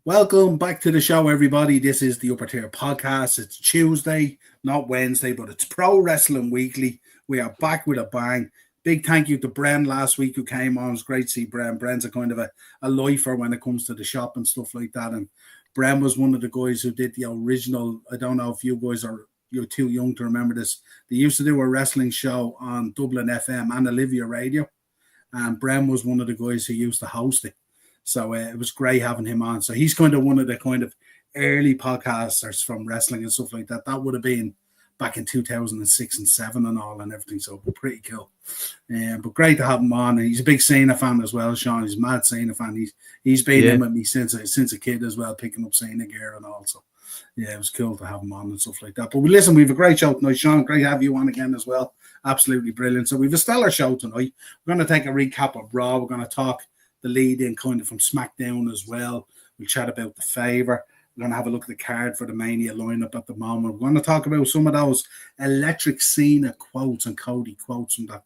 Welcome back to the show, everybody. This is the Upper Tier Podcast. It's Tuesday, not Wednesday, but it's Pro Wrestling Weekly. We are back with a bang. Big thank you to Bren last week who came on. It was great to see Bren. Bren's a kind of a lifer when it comes to the shop and stuff like that. And Bren was one of the guys who did the original. I don't know if you guys you're too young to remember this. They used to do a wrestling show on Dublin FM and Olivia Radio. And Bren was one of the guys who used to host it. So it was great having him on. So he's kind of one of the kind of early podcasters from wrestling and stuff like that. That would have been back in 2006 and 7 and all and everything. So pretty cool. But great to have him on. And he's a big Cena fan as well, Sean. He's a mad Cena fan. He's been in with me since a kid as well, picking up Cena gear and all. So yeah, it was cool to have him on and stuff like that. But listen, we have a great show tonight, Sean. Great to have you on again as well. Absolutely brilliant. So we have a stellar show tonight. We're going to take a recap of Raw. We're going to talk the lead in kind of from SmackDown as well. We'll chat about the Favour. We're going to have a look at the card for the Mania lineup at the moment. We're going to talk about some of those electric Cena quotes and Cody quotes from that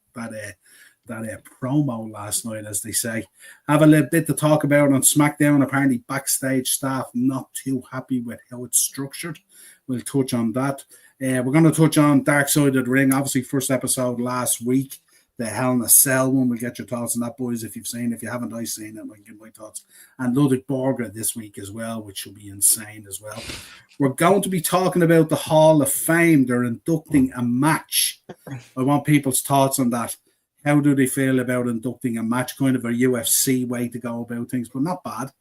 promo last night, as they say. Have a little bit to talk about on SmackDown. Apparently, backstage staff not too happy with how it's structured. We'll touch on that. We're going to touch on Dark Side of the Ring. Obviously, first episode last week. The Hell in a Cell one. We'll get your thoughts on that, boys, if you've seen it. If you haven't, I've seen it. I can give my thoughts. And Ludwig Borger this week as well, which will be insane as well. We're going to be talking about the Hall of Fame. They're inducting a match. I want people's thoughts on that. How do they feel about inducting a match? Kind of a UFC way to go about things, but not bad.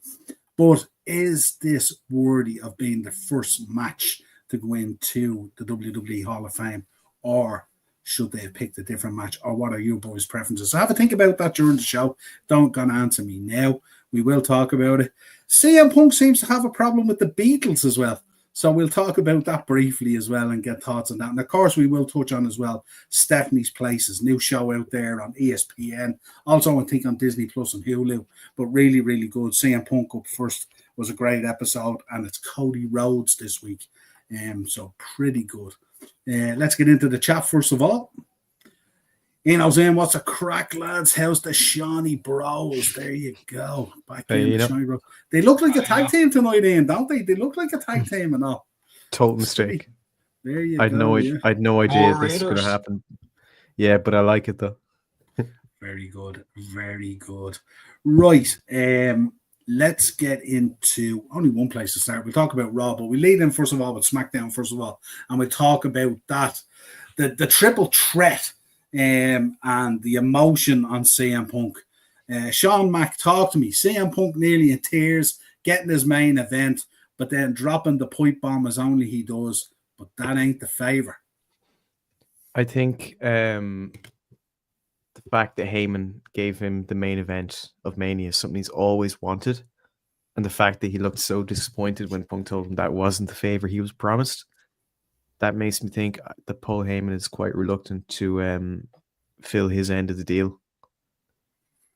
But is this worthy of being the first match to go into the WWE Hall of Fame? Or should they have picked a different match, or what are your boys' preferences? So have a think about that during the show. Don't gonna answer me now. We will talk about it. CM Punk seems to have a problem with the Beatles as well. So we'll talk about that briefly as well and get thoughts on that. And of course, we will touch on as well Stephanie's Places, new show out there on ESPN. Also, I think on Disney Plus and Hulu. But really, really good. CM Punk up first was a great episode. And it's Cody Rhodes this week. So pretty good. Let's get into the chat first of all. Ian saying, what's a crack, lads? How's the Shawnee Bros? There you go. Back in the Shawnee Bros. They look like a tag team tonight, Ian, don't they? They look like a tag team and all. Total mistake. There you I'd go. I had no idea this was going to happen. Yeah, but I like it though. Very good. Very good. Right. Let's get into only one place to start. We'll talk about Raw, but we lead in first of all with SmackDown first of all, and we'll talk about that, the triple threat, and the emotion on CM Punk. Sean Mack, talk to me. CM Punk nearly in tears, getting his main event, but then dropping the pipe bomb as only he does. But that ain't the Favour. I think the fact that Heyman gave him the main event of Mania is something he's always wanted. And the fact that he looked so disappointed when Punk told him that wasn't the Favour he was promised, that makes me think that Paul Heyman is quite reluctant to fill his end of the deal.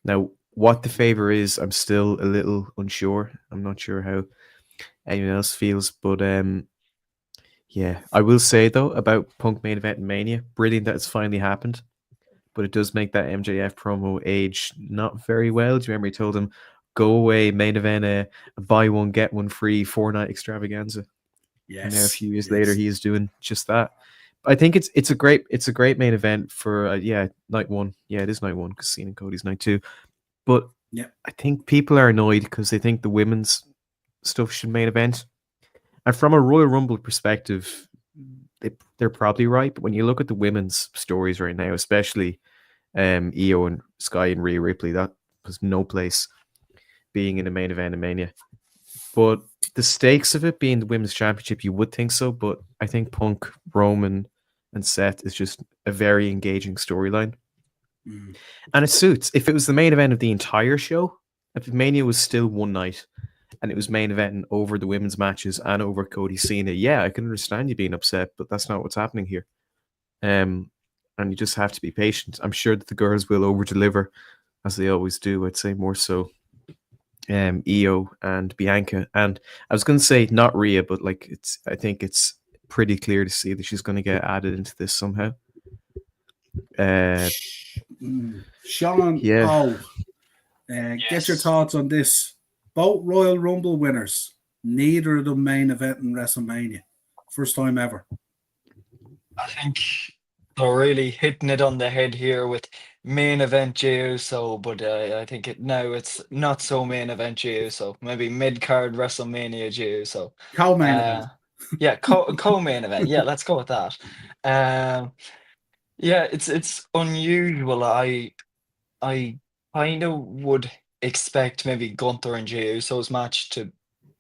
Now, what the Favour is, I'm still a little unsure. I'm not sure how anyone else feels, but yeah, I will say though about Punk main event in Mania, brilliant that it's finally happened. But it does make that MJF promo age not very well. Do you remember he told him, go away, main event, a buy one, get one free 4-night extravaganza? Yes. And now a few years later, he is doing just that. I think it's a great main event for, night one. Yeah, it is night one because Cena and Cody's night two. But I think people are annoyed because they think the women's stuff should main event. And from a Royal Rumble perspective, they're probably right, but when you look at the women's stories right now, especially Io and Sky and Rhea Ripley, that was no place being in a main event in Mania. But the stakes of it being the women's championship, you would think so, but I think Punk, Roman, and Seth is just a very engaging storyline. And it suits. If it was the main event of the entire show, if Mania was still one night, and it was main eventing over the women's matches and over Cody Cena, I can understand you being upset, but that's not what's happening here. And you just have to be patient. I'm sure that the girls will over-deliver, as they always do. I'd say more so Io and Bianca. And I was going to say not Rhea, but I think it's pretty clear to see that she's going to get added into this somehow. Sean, get your thoughts on this. Both Royal Rumble winners. Neither of them main event in WrestleMania. First time ever. I think they're really hitting it on the head here with main event Jey Uso, but I think now it's not so main event Jey Uso. Maybe mid card WrestleMania Jey Uso. Co-main event. Uh, yeah, co-main event. Yeah, let's go with that. Um, yeah, it's unusual. I kind of would expect maybe Gunther and Jey Uso's match to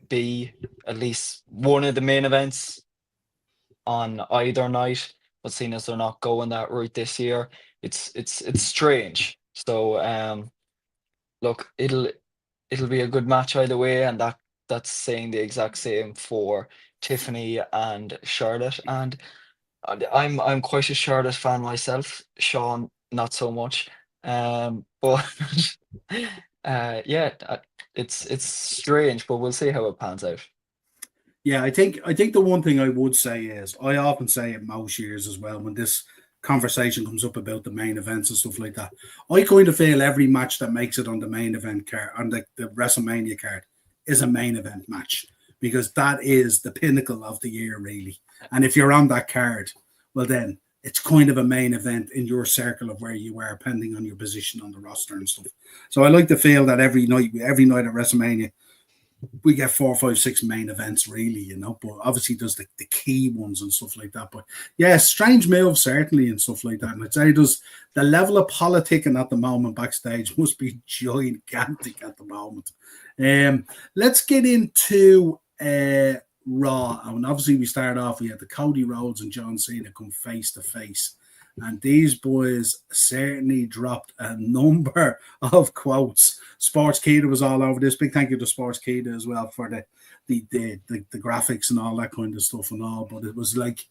be at least one of the main events on either night, but seeing as they're not going that route this year, it's strange. So look, it'll be a good match either way, and that's saying the exact same for Tiffany and Charlotte. And I'm quite a Charlotte fan myself. Sean, not so much. But yeah, it's strange, but we'll see how it pans out. Yeah, I think the one thing I would say is I often say it most years as well when this conversation comes up about the main events and stuff like that. I kind of feel every match that makes it on the main event card on the WrestleMania card is a main event match because that is the pinnacle of the year, really. And if you're on that card, well then it's kind of a main event in your circle of where you are, depending on your position on the roster and stuff. So I like to feel that every night at WrestleMania, we get 4, 5, 6 main events, really, but obviously there's the key ones and stuff like that. But yeah, strange move, certainly, and stuff like that. And I'd say there's the level of politicking at the moment backstage must be gigantic at the moment. Let's get into Raw. And obviously we start off, we had the Cody Rhodes and John Cena come face to face. And these boys certainly dropped a number of quotes. Sportskeeda was all over this. Big thank you to Sportskeeda as well for the graphics and all that kind of stuff and all. But it was like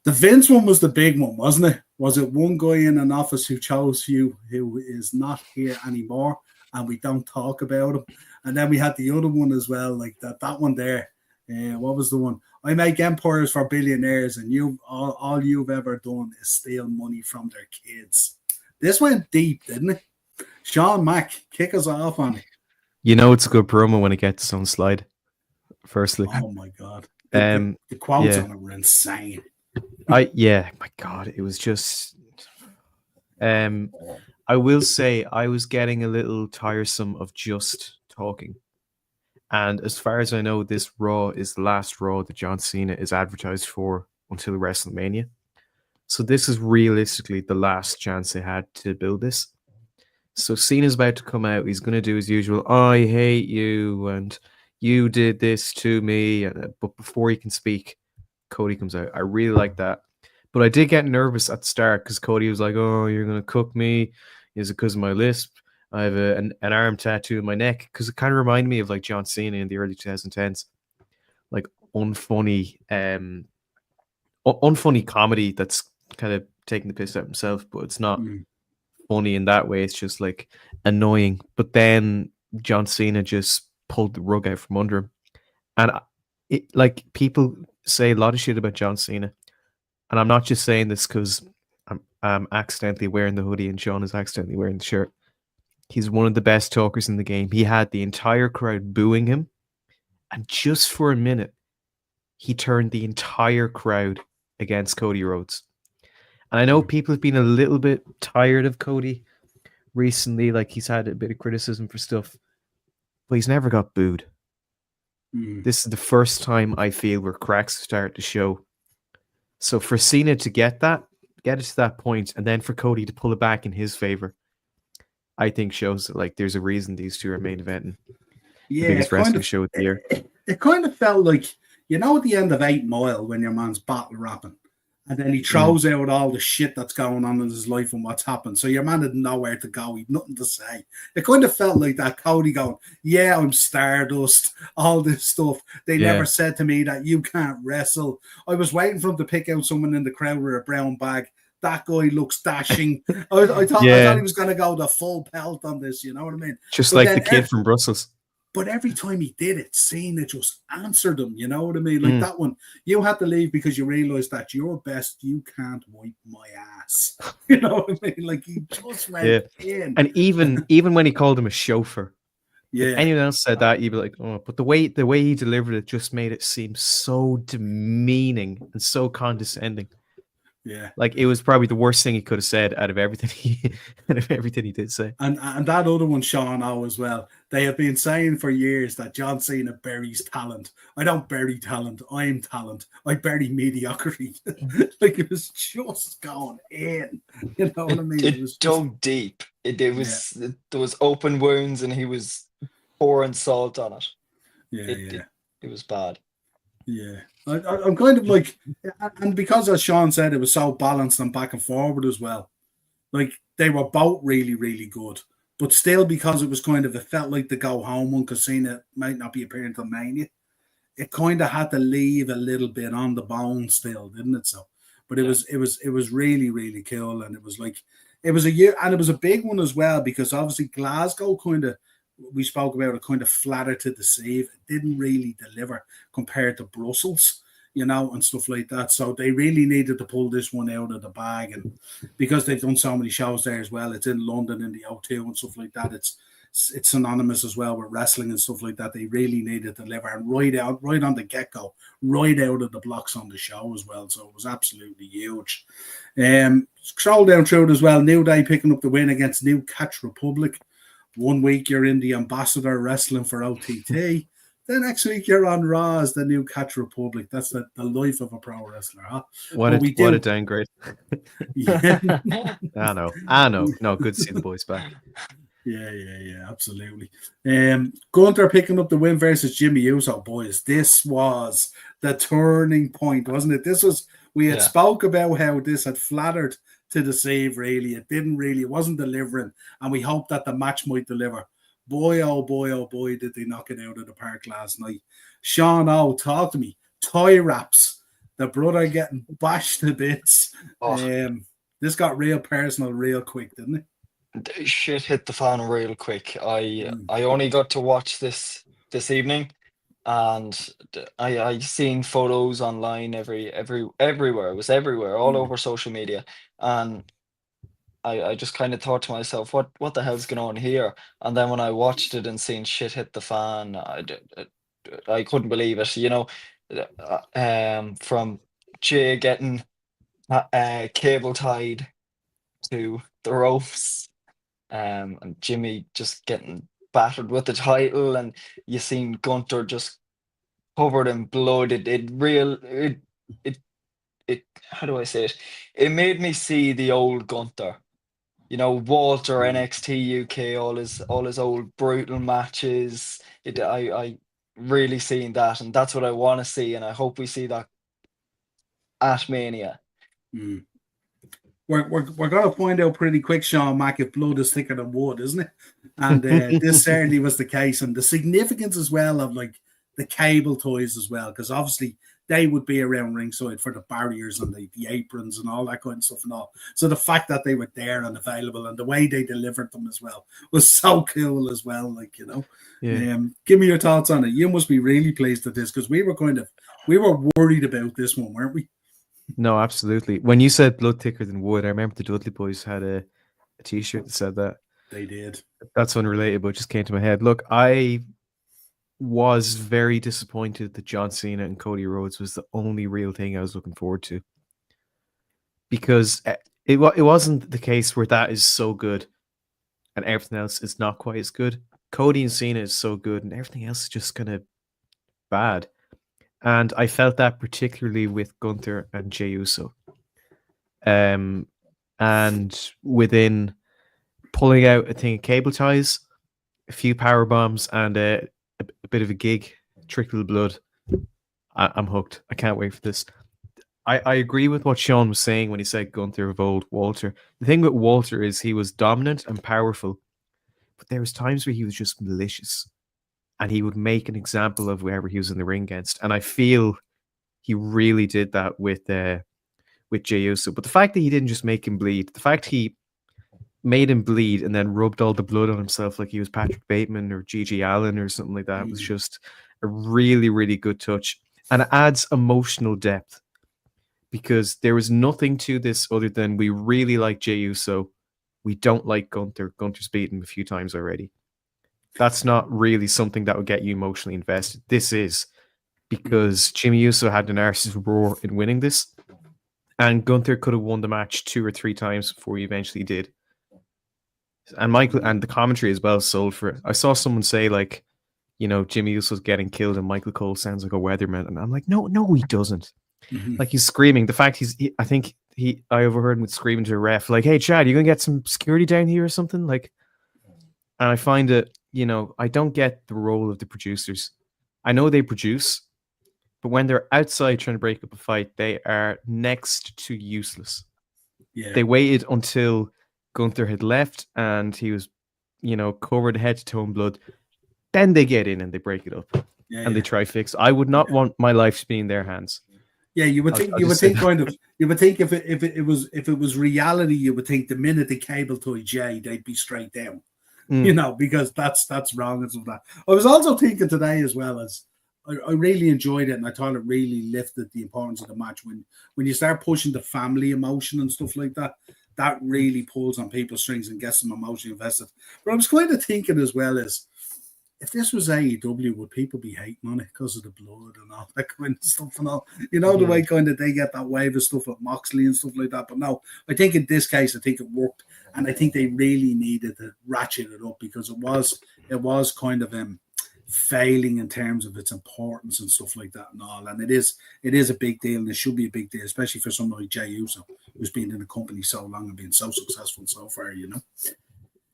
the Vince one was the big one, wasn't it? Was it one guy in an office who chose you who is not here anymore and we don't talk about him? And then we had the other one as well, like that one there. What was the one? I make empires for billionaires, and all you've ever done is steal money from their kids. This went deep, didn't it? Sean Mack, kick us off on it. You know it's a good promo when it gets its own slide. Firstly, oh my god, the quotes on it were insane. My god, it was just. I will say I was getting a little tiresome of just talking. And as far as I know, this Raw is the last Raw that John Cena is advertised for until WrestleMania. So this is realistically the last chance they had to build this. So Cena's about to come out. He's going to do his usual, I hate you, and you did this to me. But before he can speak, Cody comes out. I really like that. But I did get nervous at the start because Cody was like, oh, you're going to cook me. Is it because of my lisp? I have an arm tattoo in my neck, because it kind of reminded me of like John Cena in the early 2010s, like unfunny comedy that's kind of taking the piss out of himself, but it's not funny in that way. It's just like annoying. But then John Cena just pulled the rug out from under him, and like people say a lot of shit about John Cena, and I'm not just saying this because I'm accidentally wearing the hoodie and Sean is accidentally wearing the shirt. He's one of the best talkers in the game. He had the entire crowd booing him. And just for a minute, he turned the entire crowd against Cody Rhodes. And I know people have been a little bit tired of Cody recently. Like he's had a bit of criticism for stuff. But he's never got booed. This is the first time I feel where cracks start to show. So for Cena to get it to that point, and then for Cody to pull it back in his favor, I think shows that like there's a reason these two are main eventing. The biggest wrestling show of the year. It kind of felt like, at the end of 8 Mile when your man's battle rapping, and then he throws out all the shit that's going on in his life and what's happened. So your man had nowhere to go. He'd nothing to say. It kind of felt like that Cody going, yeah, I'm Stardust, all this stuff. They never said to me that you can't wrestle. I was waiting for him to pick out someone in the crowd with a brown bag. That guy looks dashing. I thought he was going to go the full pelt on this, you know what I mean? Just but like the kid from Brussels. But every time he did it, Cena just answered him, you know what I mean? Like that one, you had to leave because you realized that you're best, you can't wipe my ass. You know what I mean? Like he just went in. And even when he called him a chauffeur, Yeah. If anyone else said that, you'd be like, oh, but the way he delivered it just made it seem so demeaning and so condescending. Yeah. Like it was probably the worst thing he could have said out of everything he did say. And that other one, Sean O, as well. They have been saying for years that John Cena buries talent. I don't bury talent. I'm talent. I bury mediocrity. Like it was just going in. You know what I mean? It was just, dug deep. There was open wounds, and he was pouring salt on it. It was bad. Yeah. I'm kind of like, and because as Sean said, it was so balanced and back and forward as well. Like they were both really, really good. But still, because it was kind of, it felt like the go home one, because Cena might not be appearing till Mania. It kind of had to leave a little bit on the bone still, didn't it? So, but it was really, really cool. And it was like, it was a year, and it was a big one as well, because obviously Glasgow kind of, we spoke about it, kind of flattered to deceive. It didn't really deliver compared to Brussels, and stuff like that. So they really needed to pull this one out of the bag. And because they've done so many shows there as well, it's in London in the O2 and stuff like that. It's synonymous as well with wrestling and stuff like that. They really needed to deliver, and right on the get-go, right out of the blocks on the show as well. So it was absolutely huge. Scroll down through it as well. New Day picking up the win against New Catch Republic. 1 week you're in the Ambassador wrestling for OTT. The next week you're on Raw as the New Catch Republic. That's the life of a pro wrestler, huh? What a downgrade. Yeah. I know. No, good to see the boys back. Yeah, absolutely. Gunther picking up the win versus Jimmy Uso. Boys, this was the turning point, wasn't it? We had spoke about how this had flattered to deceive, really. It wasn't delivering, and we hoped that the match might deliver. Boy, oh boy, did they knock it out of the park last night. Sean O, talk to me. Toy wraps. The brother getting bashed to bits. This got real personal real quick, didn't it? Shit hit the fan real quick. I only got to watch this evening, and I seen photos online everywhere. It was everywhere, all over social media, and I just kind of thought to myself, what the hell's going on here? And then when I watched it and seen shit hit the fan, I couldn't believe it. From Jay getting cable tied to the ropes, and Jimmy just getting battered with the title, and you seen Gunter just covered in blood. It how do I say it? It made me see the old Gunter. Walter, NXT UK, all his old brutal matches. I really seen that, and that's what I want to see, and I hope we see that at Mania. We're going to find out pretty quick, Sean Mack, if blood is thicker than wood, isn't it? And this certainly was the case. And the significance as well of like the cable toys as well, because obviously they would be around ringside for the barriers and the aprons and all that kind of stuff and all. So the fact that they were there and available and the way they delivered them as well was so cool as well. Like, give me your thoughts on it. You must be really pleased at this, because we were worried about this one, weren't we? No, absolutely. When you said blood thicker than wood, I remember the Dudley boys had a t-shirt that said that. They did. That's unrelated, but it just came to my head. Look, I was very disappointed that John Cena and Cody Rhodes was the only real thing I was looking forward to, because it wasn't the case where that is so good and everything else is not quite as good. Cody and Cena is so good and everything else is just kind of bad. And I felt that particularly with Gunther and Jey Uso. And within pulling out a thing of cable ties, a few power bombs, and a bit of a gig, trickle of blood, I'm hooked. I can't wait for this. I agree with what Sean was saying when he said Gunther of old Walter. The thing with Walter is he was dominant and powerful, but there was times where he was just malicious. And he would make an example of whoever he was in the ring against. And I feel he really did that with Jey Uso. But the fact that he didn't just make him bleed, the fact he made him bleed and then rubbed all the blood on himself like he was Patrick Bateman or Gigi Allen or something like that was just a really, really good touch. And it adds emotional depth, because there was nothing to this other than we really like Jey Uso. We don't like Gunther. Gunther's beaten him a few times already. That's not really something that would get you emotionally invested. This is because Jimmy Uso had an narcissist roar in winning this, and Gunther could have won the match 2 or 3 times before he eventually did. And Michael and the commentary as well sold for it. I saw someone say like, Jimmy Uso's getting killed and Michael Cole sounds like a weatherman, and I'm like, no, he doesn't. Like he's screaming. The fact I overheard him screaming to a ref like, "Hey, Chad, you gonna get some security down here or something?" Like, and I find it, I don't get the role of the producers. I know they produce, but when they're outside trying to break up a fight, they are next to useless. Yeah. They waited until Gunther had left and he was, covered head to toe in blood. Then they get in and they break it up they try fix. I would not want my life to be in their hands. Yeah, you would think if it was reality, you would think the minute they cable to Jay, they'd be straight down. Because that's wrong and stuff like that. I was also thinking today as well as I really enjoyed it, and I thought it really lifted the importance of the match when you start pushing the family emotion and stuff like that. That really pulls on people's strings and gets them emotionally invested. But I was kind of thinking as well as if this was AEW, would people be hating on it because of the blood and all that kind of stuff and all? The way kind of they get that wave of stuff with Moxley and stuff like that. But no, I think in this case, I think it worked, and I think they really needed to ratchet it up because it was kind of failing in terms of its importance and stuff like that and all. And it is a big deal, and it should be a big deal, especially for someone like Jey Uso, who's been in the company so long and been so successful so far,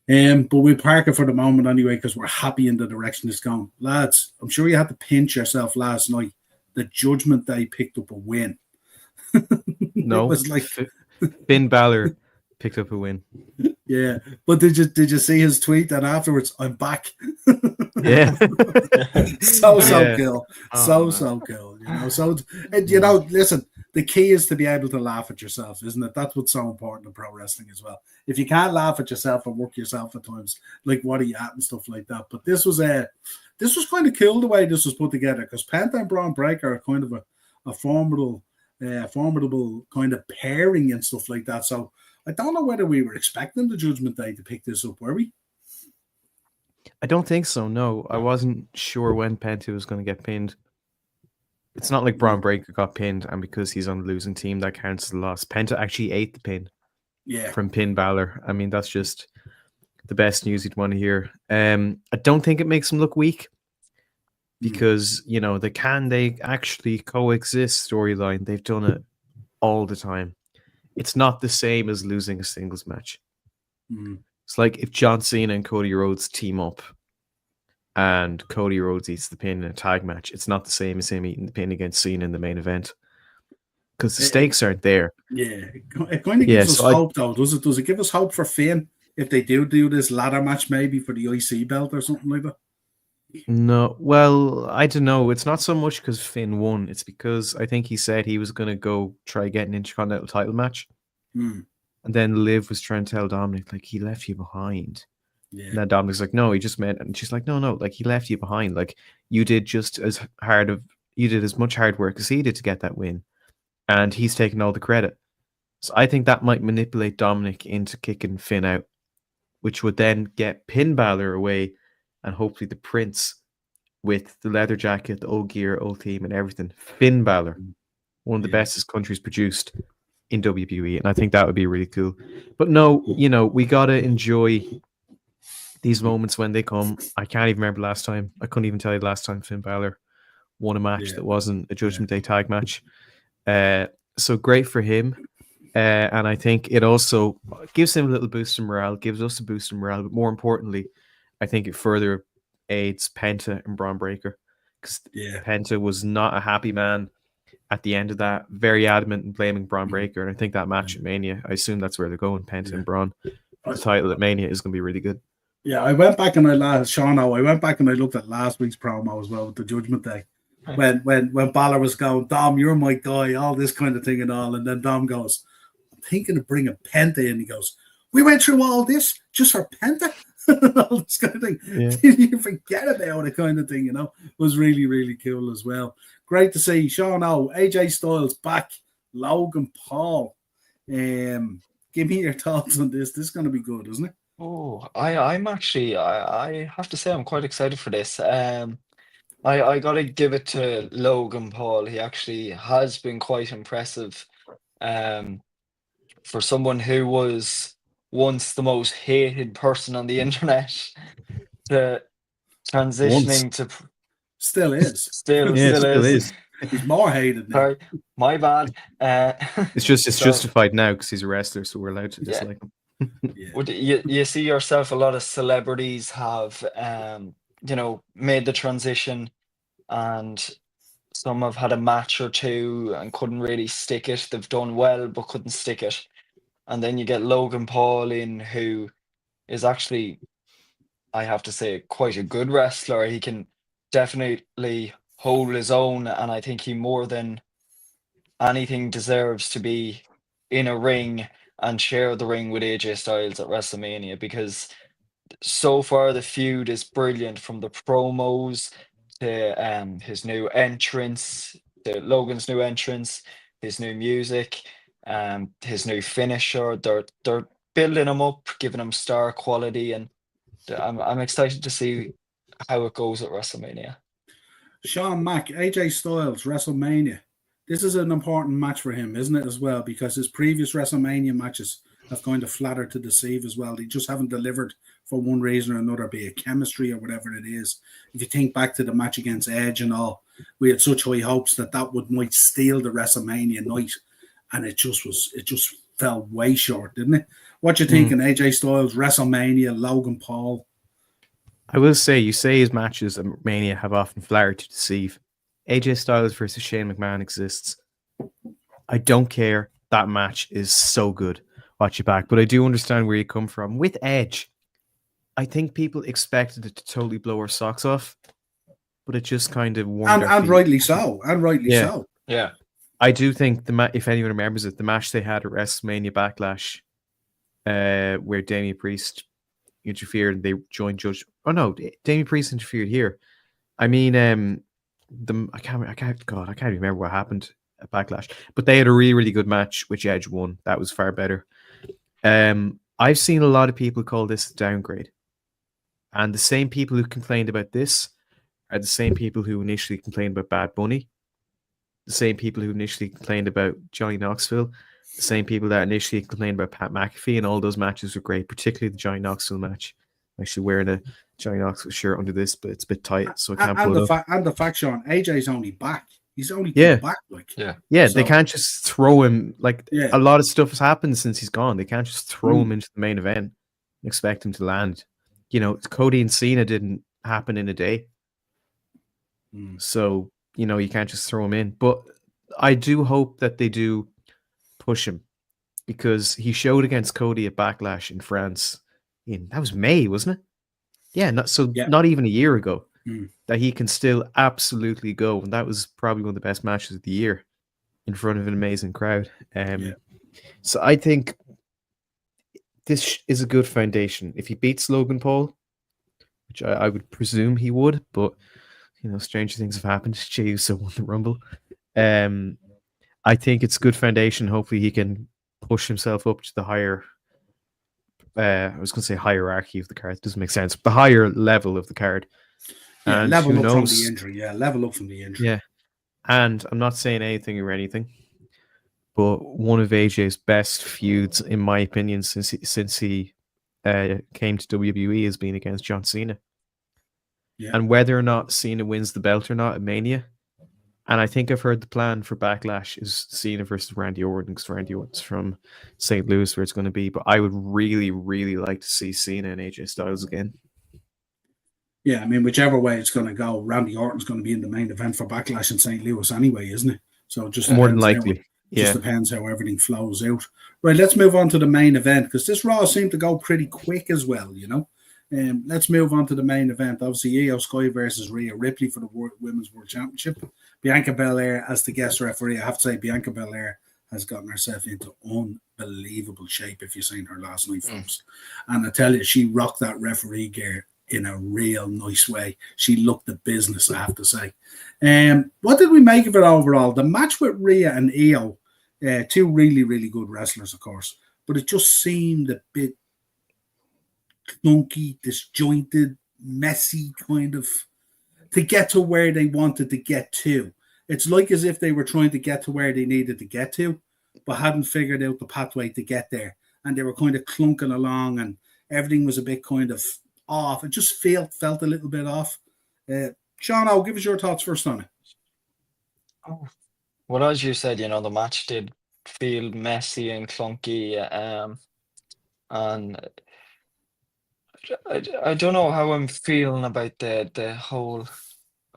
But we'll park it for the moment anyway because we're happy in the direction it's going. Lads, I'm sure you had to pinch yourself last night. The Judgment Day picked up a win. No, it was like Finn Balor picked up a win. Yeah, but did you see his tweet that afterwards? I'm back. Yeah, so cool, so cool. Listen. The key is to be able to laugh at yourself, isn't it? That's what's so important in pro wrestling as well. If you can't laugh at yourself and work yourself at times, like what are you at and stuff like that. But this was kind of cool the way this was put together because Penta and Braun Breaker are kind of a formidable kind of pairing and stuff like that. So I don't know whether we were expecting the Judgment Day to pick this up, were we? I don't think so. No, I wasn't sure when Penta was going to get pinned. It's not like Braun Breaker got pinned, and because he's on the losing team, that counts as a loss. Penta actually ate the pin from Pin Balor. I mean, that's just the best news you'd want to hear. I don't think it makes him look weak because, they actually coexist storyline. They've done it all the time. It's not the same as losing a singles match. It's like if John Cena and Cody Rhodes team up and Cody Rhodes eats the pin in a tag match, it's not the same as him eating the pin against Cena in the main event because the stakes aren't there. Yeah, it kind of gives us hope, though, does it? Does it give us hope for Finn if they do this ladder match, maybe for the IC belt or something like that? No, well, I don't know. It's not so much because Finn won. It's because I think he said he was going to go try get an Intercontinental title match, and then Liv was trying to tell Dominic like he left you behind. Yeah. And then Dominic's like, no, he just meant, and she's like, no, like he left you behind. Like you did just as much hard work as he did to get that win, and he's taking all the credit. So I think that might manipulate Dominic into kicking Finn out, which would then get Finn Balor away, and hopefully the Prince with the leather jacket, the old gear, old theme, and everything. Finn Balor, one of the best this country's produced in WWE, and I think that would be really cool. But no, we gotta enjoy these moments when they come. I can't even remember last time. I couldn't even tell you the last time Finn Balor won a match that wasn't a Judgment Day tag match. So great for him. And I think it also gives him a little boost in morale, gives us a boost in morale. But more importantly, I think it further aids Penta and Braun Breaker. Because Penta was not a happy man at the end of that, very adamant and blaming Braun Breaker. And I think that match at Mania, I assume that's where they're going, Penta and Braun. The title at Mania is going to be really good. Yeah, I went back and I looked at last week's promo as well with the Judgment Day. When Balor was going, Dom, you're my guy, all this kind of thing and all. And then Dom goes, I'm thinking of bringing Penta in. He goes, we went through all this just for Penta? All this kind of thing. Yeah. You forget about it kind of thing, It was really, really cool as well. Great to see Sean O, AJ Styles back, Logan Paul. Give me your thoughts on this. This is going to be good, isn't it? I'm actually I have to say I'm quite excited for this. I gotta give it to Logan Paul. He actually has been quite impressive. Um, for someone who was once the most hated person on the internet to Once. transitioning to Still is. still Yeah, it still still is. is. He's more hated now. Sorry, my bad. It's So justified now because he's a wrestler, so we're allowed to yeah, dislike him. Yeah. would you see yourself? A lot of celebrities have made the transition, and some have had a match or two and couldn't really stick it. They've done well but couldn't stick it. And then you get Logan Paul in, who is actually, I have to say, quite a good wrestler. He can definitely hold his own, and I think he more than anything deserves to be in a ring and share the ring with AJ Styles at WrestleMania, because so far the feud is brilliant, from the promos to his new entrance, to Logan's new entrance, his new music, his new finisher. They're building him up, giving him star quality, and I'm excited to see how it goes at WrestleMania. Sean Mack, AJ Styles, WrestleMania. This is an important match for him, isn't it, as well? Because his previous WrestleMania matches have kind of flattered to deceive as well. They just haven't delivered for one reason or another, be it chemistry or whatever it is. If you think back to the match against Edge and all, we had such high hopes that might steal the WrestleMania night, and it just fell way short, didn't it? What you thinking, AJ Styles, WrestleMania, Logan Paul? I will say, you say his matches at Mania have often flattered to deceive. AJ Styles versus Shane McMahon exists. I don't care. That match is so good. Watch it back. But I do understand where you come from. With Edge, I think people expected it to totally blow our socks off, but it just kind of warmed our And feet. rightly so. And rightly Yeah. so. Yeah. I do think if anyone remembers it, the match they had at WrestleMania Backlash, where Damian Priest interfered and they joined Judge. Oh no, Damian Priest interfered here. I mean, I can't remember what happened at Backlash, but they had a really, really good match, which Edge won. That was far better. I've seen a lot of people call this a downgrade, and the same people who complained about this are the same people who initially complained about Bad Bunny, the same people who initially complained about Johnny Knoxville, the same people that initially complained about Pat McAfee, and all those matches were great, particularly the Johnny Knoxville match. I'm actually wearing a Johnny Knoxville shirt under this, but it's a bit tight, so I can't pull it up. And the fact, Sean, AJ's only back. He's only Yeah. come back. Like, Yeah, so, they can't just throw him. Like, yeah. a lot of stuff has happened since he's gone. They can't just throw him into the main event and expect him to land. You know, Cody and Cena didn't happen in a day. So, you know, you can't just throw him in. But I do hope that they do push him, because he showed against Cody at Backlash in France. That was May, wasn't it? Yeah, not even a year ago, that he can still absolutely go. And that was probably one of the best matches of the year in front of an amazing crowd. So I think this is a good foundation. If he beats Logan Paul, which I would presume he would, but you know, stranger things have happened. Jey Uso won the Rumble. I think it's a good foundation. Hopefully he can push himself up to the higher, I was going to say hierarchy of the card. It doesn't make sense. The higher level of the card. Yeah, and level who up knows? from the injury. Yeah, level up from the injury. Yeah. And I'm not saying anything or anything, but one of AJ's best feuds, in my opinion, since he came to WWE, has been against John Cena. Yeah. And whether or not Cena wins the belt or not at Mania, and I think I've heard the plan for Backlash is Cena versus Randy Orton, because Randy Orton's from St. Louis, where it's going to be. But I would really, really like to see Cena and AJ Styles again. Yeah, I mean, whichever way it's going to go, Randy Orton's going to be in the main event for Backlash in St. Louis anyway, isn't it? So it just more than depends likely. Just depends how everything flows out. Right, let's move on to the main event, because this Raw seemed to go pretty quick as well, you know. Let's move on to the main event. Obviously, Io Sky versus Rhea Ripley for the Women's World Championship. Bianca Belair as the guest referee. I have to say, Bianca Belair has gotten herself into unbelievable shape, if you've seen her last night, folks. And I tell you, she rocked that referee gear in a real nice way. She looked the business, I have to say. What did we make of it overall? The match with Rhea and Io, two really, really good wrestlers, of course, but it just seemed a bit clunky, disjointed, messy kind of to get to where they wanted to get to. It's like as if they were trying to get to where they needed to get to, but hadn't figured out the pathway to get there. And they were kind of clunking along, and everything was a bit kind of off. It just felt a little bit off. Sean, I'll give us your thoughts first on it. Oh, well, as you said, the match did feel messy and clunky, and I don't know how I'm feeling about the whole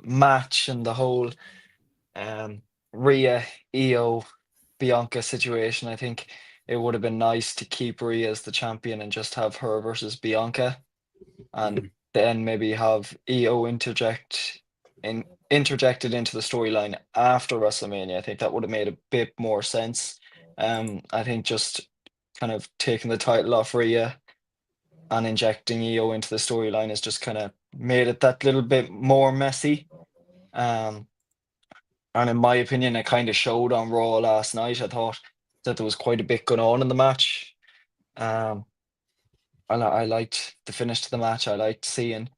match and the whole Rhea, Io, Bianca situation. I think it would have been nice to keep Rhea as the champion and just have her versus Bianca, and then maybe have Io interjected into the storyline after WrestleMania. I think that would have made a bit more sense. I think just kind of taking the title off Rhea and injecting Io into the storyline has just kind of made it that little bit more messy. And in my opinion, it kind of showed on Raw last night. I thought that there was quite a bit going on in the match. I liked the finish to the match. I liked seeing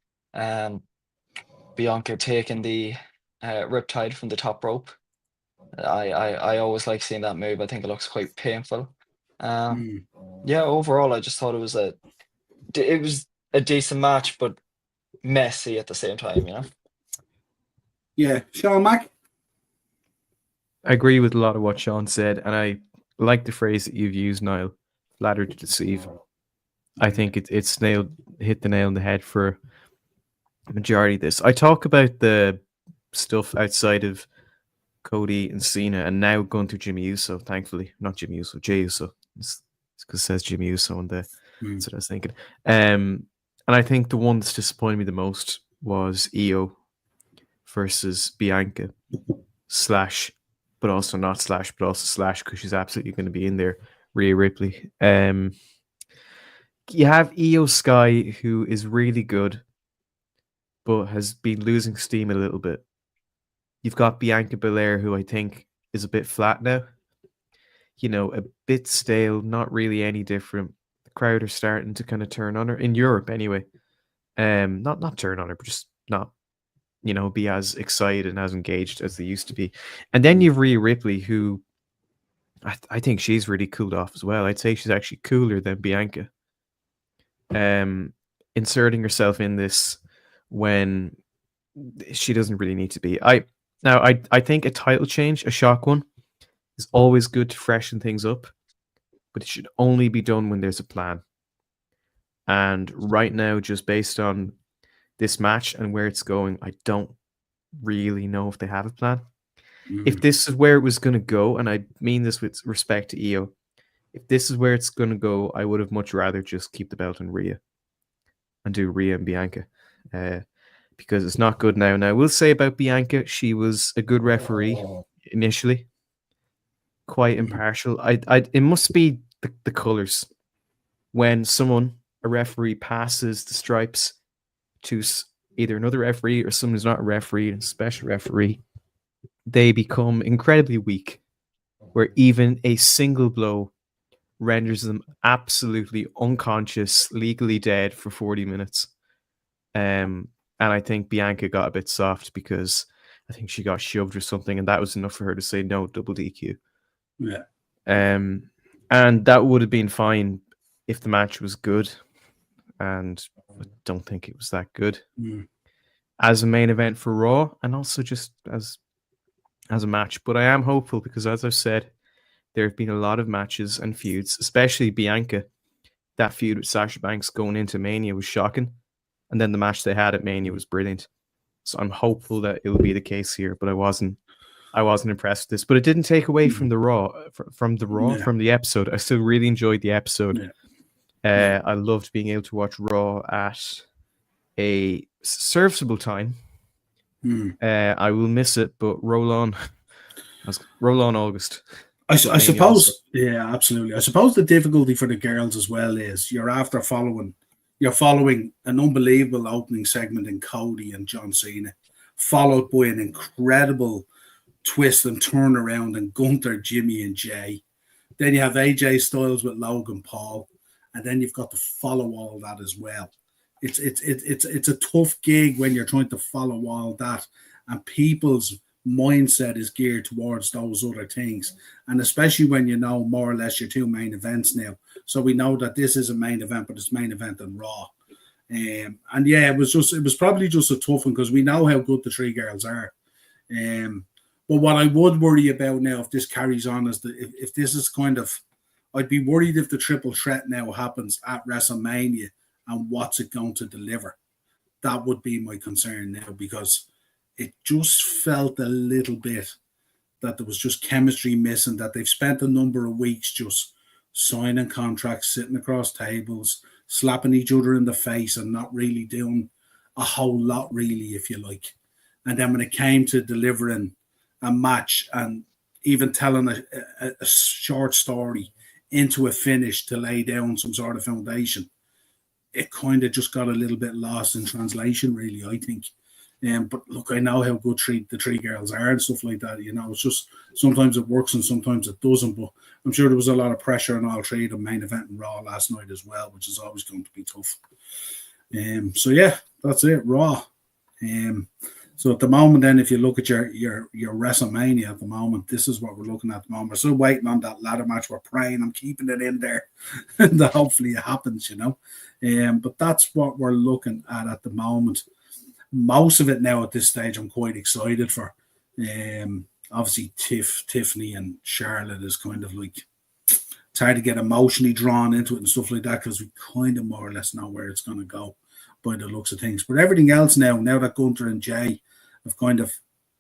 Bianca taking the riptide from the top rope. I always like seeing that move. I think it looks quite painful. Yeah, overall, I just thought it was a decent match, but messy at the same time. Yeah, Sean Mack. I agree with a lot of what Sean said, and I like the phrase that you've used, Niall, flatter to deceive. I think it's hit the nail on the head for the majority of this. I talk about the stuff outside of Cody and Cena, and now going through Jimmy Uso, thankfully. Not Jimmy Uso, Jey Uso. It's because it says Jimmy Uso on the... That's what I was thinking. And I think the one that's disappointed me the most was Io versus Bianca / but also not / but also / because she's absolutely going to be in there. Rhea Ripley. You have Io Sky, who is really good, but has been losing steam a little bit. You've got Bianca Belair, who I think is a bit flat now. A bit stale, not really any different. The crowd are starting to kind of turn on her, in Europe anyway. Not turn on her, but just not, be as excited and as engaged as they used to be. And then you've Rhea Ripley, who I think she's really cooled off as well. I'd say she's actually cooler than Bianca. Inserting herself in this when she doesn't really need to be. I think a title change, a shock one, is always good to freshen things up, but it should only be done when there's a plan. And right now, just based on this match and where it's going, I don't really know if they have a plan. If this is where it was going to go, and I mean this with respect to Io, if this is where it's going to go, I would have much rather just keep the belt on Rhea and do Rhea and Bianca, because it's not good now. Now, I will say about Bianca, she was a good referee initially, quite impartial. It must be the colors. When a referee passes the stripes to either another referee or someone who's not a referee, a special referee, they become incredibly weak, where even a single blow renders them absolutely unconscious, legally dead for 40 minutes. And I think Bianca got a bit soft because I think she got shoved or something, and that was enough for her to say no, double DQ. Yeah. And that would have been fine if the match was good, and I don't think it was that good as a main event for Raw, and also just as a match. But I am hopeful because, as I've said, there have been a lot of matches and feuds, especially Bianca. That feud with Sasha Banks going into Mania was shocking, and then the match they had at Mania was brilliant. So I'm hopeful that it will be the case here, but I wasn't impressed with this. But it didn't take away from the episode. I still really enjoyed the episode. I loved being able to watch Raw at a serviceable time. I will miss it, but roll on August. I suppose, yeah, absolutely. I suppose the difficulty for the girls as well is you're following an unbelievable opening segment in Cody and John Cena, followed by an incredible twist and turnaround in Gunther, Jimmy, and Jay. Then you have AJ Styles with Logan Paul, and then you've got to follow all that as well. It's a tough gig when you're trying to follow all that, and people's mindset is geared towards those other things, and especially when you know more or less your two main events now. So we know that this is a main event, but it's main event and Raw. And yeah, it was probably just a tough one because we know how good the three girls are. But what I would worry about now if this carries on is that if this is kind of, I'd be worried if the triple threat now happens at WrestleMania and what's it going to deliver. That would be my concern now, because it just felt a little bit that there was just chemistry missing, that they've spent a number of weeks just signing contracts, sitting across tables, slapping each other in the face and not really doing a whole lot, really, if you like. And then when it came to delivering a match and even telling a short story into a finish to lay down some sort of foundation, it kind of just got a little bit lost in translation, really, I think. But look, I know how good the three girls are and stuff like that. You know, it's just sometimes it works and sometimes it doesn't. But I'm sure there was a lot of pressure on all three of them, main event and Raw last night as well, which is always going to be tough. So yeah, that's it, Raw. So at the moment, then, if you look at your WrestleMania at the moment, this is what we're looking at the moment. We're still waiting on that ladder match. We're praying. I'm keeping it in there, and hopefully it happens. You know, but that's what we're looking at the moment. Most of it now at this stage, I'm quite excited for. Obviously, Tiffany and Charlotte is kind of like, it's hard to get emotionally drawn into it and stuff like that because we kind of more or less know where it's going to go by the looks of things. But everything else now that Gunther and Jay have kind of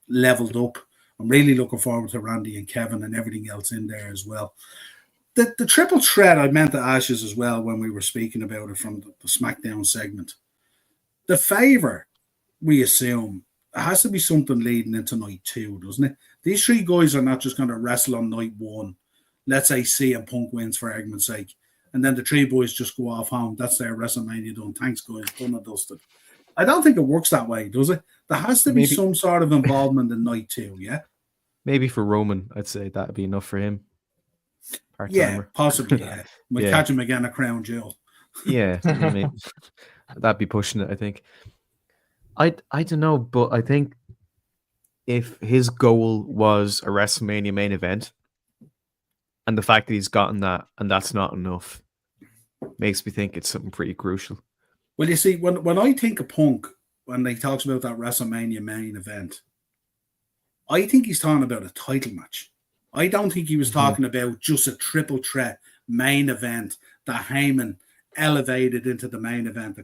leveled up, I'm really looking forward to Randy and Kevin and everything else in there as well. The triple threat, I meant to ask you as well when we were speaking about it from the SmackDown segment. The Favour, we assume, it has to be something leading into night 2, doesn't it? These three guys are not just going to wrestle on night 1. Let's say CM Punk wins for argument's sake, and then the three boys just go off home. That's their WrestleMania done. Thanks, guys. Done and dusted. I don't think it works that way, does it? There has to be some sort of involvement in night 2, yeah? Maybe for Roman, I'd say that'd be enough for him. Part-timer. Yeah, possibly, yeah. We'll catch him again at Crown Jewel. Yeah, I mean, that'd be pushing it, I think. I don't know, but I think if his goal was a WrestleMania main event, and the fact that he's gotten that and that's not enough makes me think it's something pretty crucial. Well, you see, when I think of Punk, when he talks about that WrestleMania main event, I think he's talking about a title match. I don't think he was talking about just a triple threat main event that Heyman elevated into the main event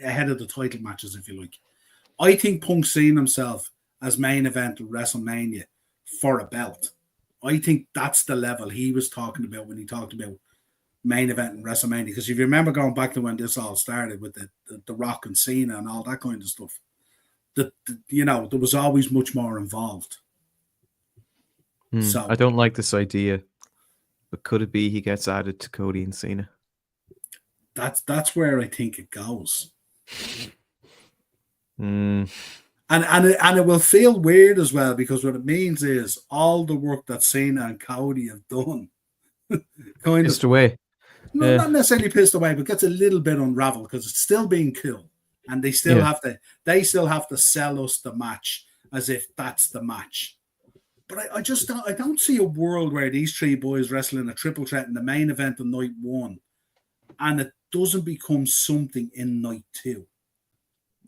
ahead of the title matches, if you like. I think Punk's seen himself as main event of WrestleMania for a belt. I think that's the level he was talking about when he talked about main event in WrestleMania. Because if you remember going back to when this all started with the Rock and Cena and all that kind of stuff, there was always much more involved. So I don't like this idea, but could it be he gets added to Cody and Cena? That's where I think it goes. Mm. And it will feel weird as well, because what it means is all the work that Cena and Cody have done kind Pissed away. No, not necessarily pissed away, but gets a little bit unraveled because it's still being cool. And they still have to sell us the match as if that's the match. But I don't see a world where these three boys wrestle in a triple threat in the main event of night 1 and it doesn't become something in night 2.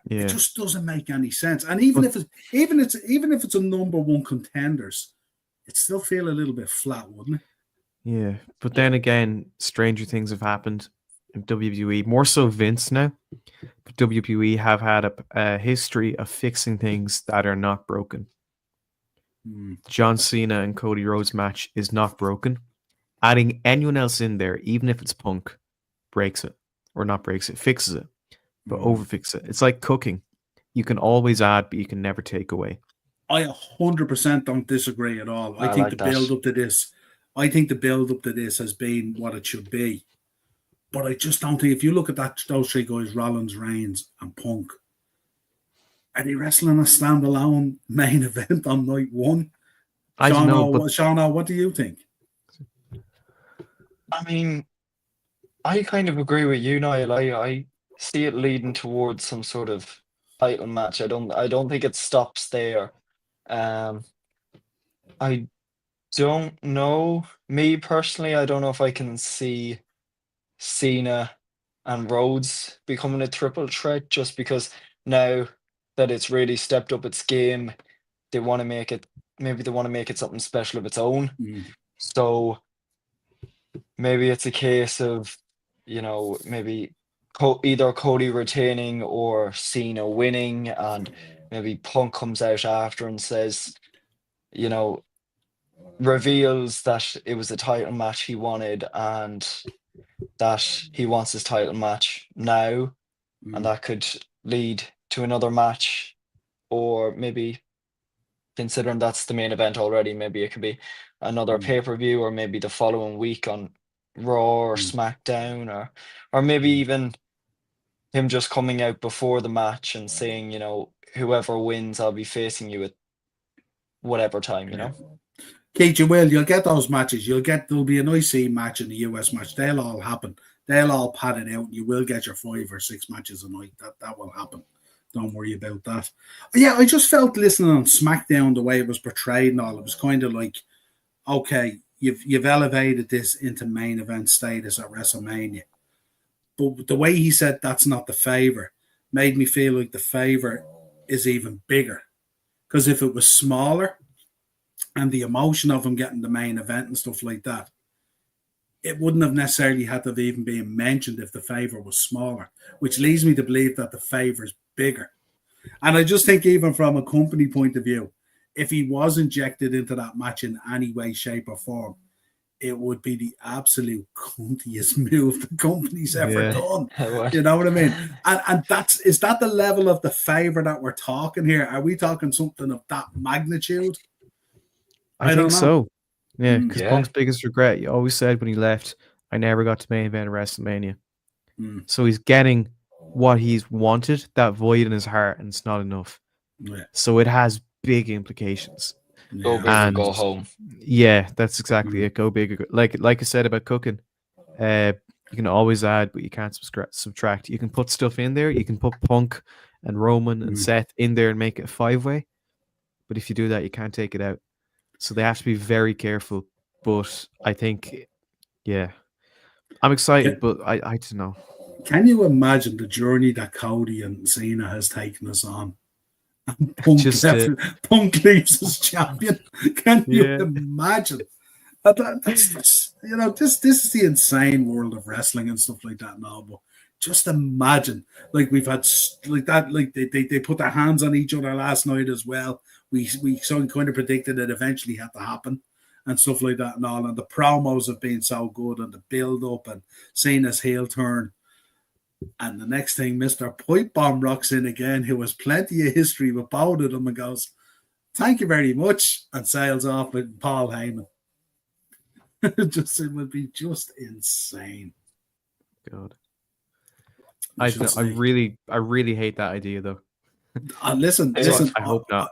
Yeah. It just doesn't make any sense. And even if it's a number 1 contenders, it still feel a little bit flat, wouldn't it? Yeah. But then again, stranger things have happened in WWE, more so Vince now. But WWE have had a history of fixing things that are not broken. John Cena and Cody Rhodes match is not broken. Adding anyone else in there, even if it's Punk, breaks it. Or not breaks it, fixes it. But overfix it. It's like cooking. You can always add, but you can never take away. I 100% don't disagree at all. I think the build up to this has been what it should be. But I just don't think, if you look at those three guys, Rollins, Reigns, and Punk, are they wrestling a standalone main event on night 1? I don't know. Sean, what do you think? I mean, I kind of agree with you, Niall. I see it leading towards some sort of title match. I don't think it stops there. Um, I don't know. Me personally, I don't know if I can see Cena and Rhodes becoming a triple threat just because now that it's really stepped up its game, they want to make it maybe they want to make it something special of its own. Mm, So maybe it's a case of, maybe either Cody retaining or Cena winning, and maybe Punk comes out after and says, you know, reveals that it was a title match he wanted and that he wants his title match now, and mm, that could lead to another match, or maybe considering that's the main event already, maybe it could be another mm, pay-per-view, or maybe the following week on Raw or mm, SmackDown, or maybe mm. even him just coming out before the match and saying, whoever wins, I'll be facing you at whatever time, Yeah. Keith, you'll get those matches. There'll be an IC match and a US match. They'll all happen. They'll all pad it out. And you will get your 5 or 6 matches a night. That will happen. Don't worry about that. Yeah, I just felt listening on SmackDown the way it was portrayed and all. It was kind of like, okay, you've elevated this into main event status at WrestleMania. But the way he said that's not the favor made me feel like the favor is even bigger. Because if it was smaller, and the emotion of him getting the main event and stuff like that, it wouldn't have necessarily had to have even been mentioned if the favor was smaller, which leads me to believe that the favor is bigger. And I just think, even from a company point of view, if he was injected into that match in any way, shape, or form, it would be the absolute cuntiest move the company's ever Yeah. done. What? You know what I mean? And is that the level of the favor that we're talking here? Are we talking something of that magnitude? I I don't think know. so. Yeah, Mm. because Yeah. Punk's biggest regret, he always said when he left, I never got to main event of WrestleMania. Mm. So he's getting what he's wanted, that void in his heart, and it's not enough. Yeah. So it has big implications. Go Yeah, big or go And home. yeah, that's exactly Mm. it. Go big. Like I said about cooking, you can always add, but you can't subtract. You can put stuff in there. You can put Punk and Roman and Mm. Seth in there and make it a 5-way. But if you do that, you can't take it out. So they have to be very careful. But I think, yeah, I'm excited, but I don't know. Can you imagine the journey that Cody and Cena has taken us on? And Punk leaves as champion. Can you Yeah. imagine? That's this is the insane world of wrestling and stuff like that now. But just imagine, like, we've had like that, like they put their hands on each other last night as well. We so kind of predicted it eventually had to happen and stuff like that and all. And the promos have been so good, and the build up, and Cena's heel turn. And the next thing, Mr. Pipe Bomb rocks in again, who has plenty of history with both of them, and goes, "Thank you very much," and sails off with Paul Heyman. It would be just insane. God. I I really hate that idea though. Listen. So I hope not.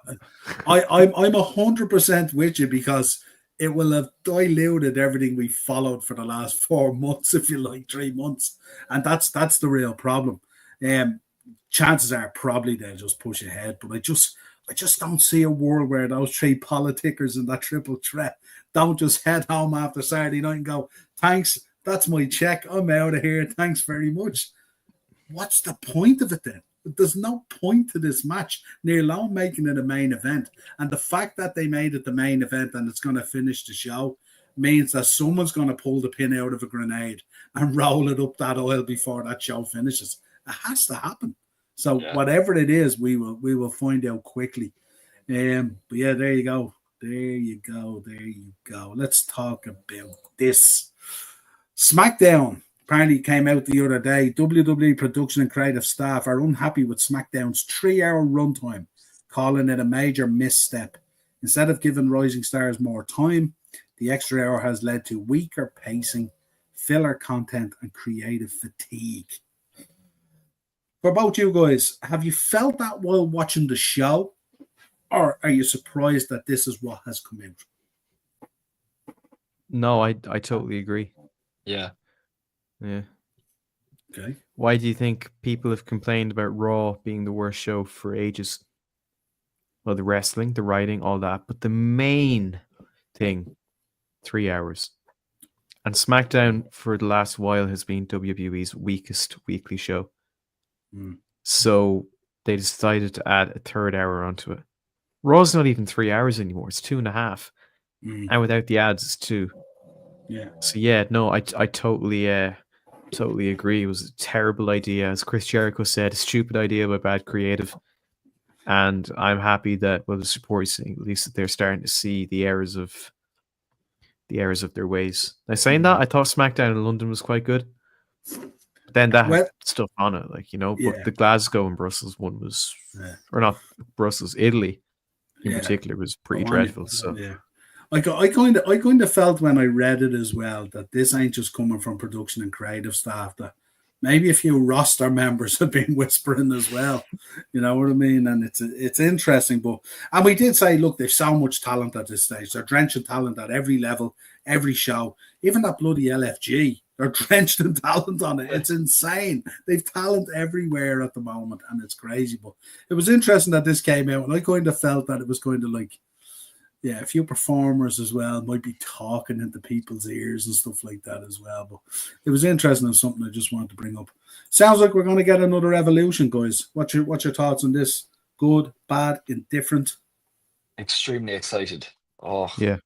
I'm 100% with you, because it will have diluted everything we followed for the last 4 months, if you like, 3 months, and that's the real problem. Chances are probably they'll just push ahead, but I just don't see a world where those 3 politickers in that triple threat don't just head home after Saturday night and go, "Thanks, that's my check. I'm out of here. Thanks very much." What's the point of it then? There's no point to this match, near alone making it a main event. And the fact that they made it the main event and it's going to finish the show means that someone's going to pull the pin out of a grenade and roll it up that aisle before that show finishes. It has to happen. So whatever it is, we will find out quickly. But yeah, there you go. There you go. Let's talk about this. SmackDown apparently came out the other day. WWE production and creative staff are unhappy with SmackDown's 3-hour runtime, calling it a major misstep. Instead of giving rising stars more time, the extra hour has led to weaker pacing, filler content, and creative fatigue. For both you guys, have you felt that while watching the show, or are you surprised that this is what has come out? No, I totally agree. Yeah. Yeah. Okay. Why do you think people have complained about Raw being the worst show for ages? Well, the wrestling, the writing, all that. But the main thing, 3 hours. And SmackDown for the last while has been WWE's weakest weekly show. Mm. So they decided to add a third hour onto it. Raw's not even 3 hours anymore. It's 2.5. And without the ads, it's 2. Yeah. So yeah, no, I totally agree. It was a terrible idea. As Chris Jericho said, a stupid idea by bad creative. And I'm happy that, well, the support is saying at least that they're starting to see the errors of their ways. Now, saying that, I thought SmackDown in London was quite good. Then that had stuff on it, like, but the Glasgow and Brussels one was, or not Brussels, Italy in particular was pretty dreadful. So yeah, I kind of felt when I read it as well that this ain't just coming from production and creative staff, that maybe a few roster members have been whispering as well. You know what I mean? And it's interesting, and we did say, look, there's so much talent at this stage. They're drenching talent at every level, every show, even that bloody LFG. They're drenched in talent on it. It's insane. They've talent everywhere at the moment, and it's crazy. But it was interesting that this came out, and I kind of felt that it was going to a few performers as well might be talking into people's ears and stuff like that as well. But it was interesting and something I just wanted to bring up. Sounds like we're going to get another evolution, guys. What's your thoughts on this? Good, bad, indifferent? Extremely excited. Oh, yeah.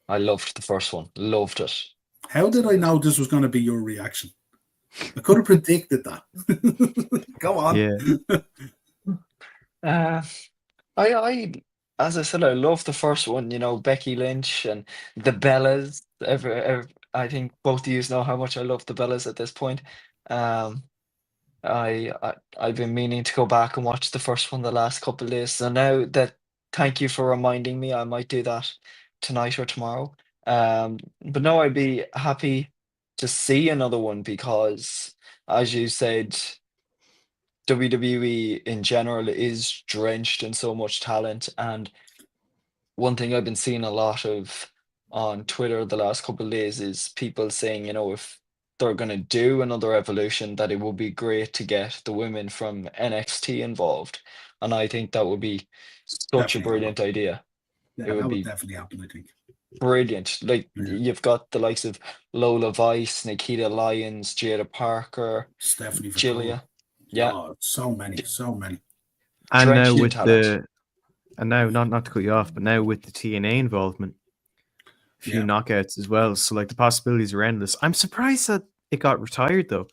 I loved the first one. Loved it. How did I know this was going to be your reaction? I could have predicted that. Go on. Yeah. I as I said, I love the first one. Becky Lynch and the Bellas. I think both of you know how much I love the Bellas at this point. I've been meaning to go back and watch the first one the last couple of days. So now that, thank you for reminding me. I might do that tonight or tomorrow. But no, I'd be happy to see another one because, as you said, WWE in general is drenched in so much talent. And one thing I've been seeing a lot of on Twitter the last couple of days is people saying, if they're going to do another evolution, that it would be great to get the women from NXT involved. And I think that would be such a brilliant idea. Yeah, that would definitely happen, I think. Brilliant. Like, you've got the likes of Lola Vice, Nikita Lyons, Jada Parker, Stephanie Julia. Victoria. Yeah, so many. And now Drenched in with talent. not to cut you off, but now with the TNA involvement, a few knockouts as well. So like the possibilities are endless. I'm surprised that it got retired though.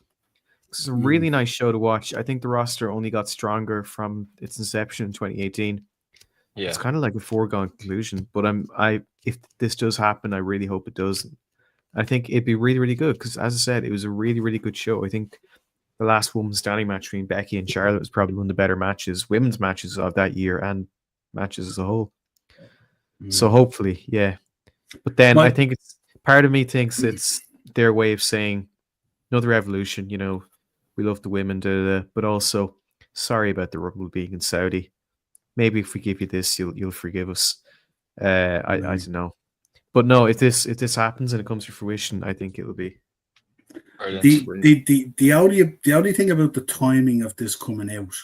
It's a really nice show to watch. I think the roster only got stronger from its inception in 2018. Yeah. It's kind of like a foregone conclusion. But if this does happen, I really hope it does. I think it'd be really, really good because, as I said, it was a really, really good show. I think the last women's standing match between Becky and Charlotte was probably one of the better women's matches of that year, and matches as a whole. So hopefully, yeah. But then I think it's part of me thinks it's their way of saying another evolution. We love the women, but also sorry about the Rumble being in Saudi. Maybe if we give you this, you'll forgive us. I don't know, but no, if this happens and it comes to fruition, I think it'll be. The only thing about the timing of this coming out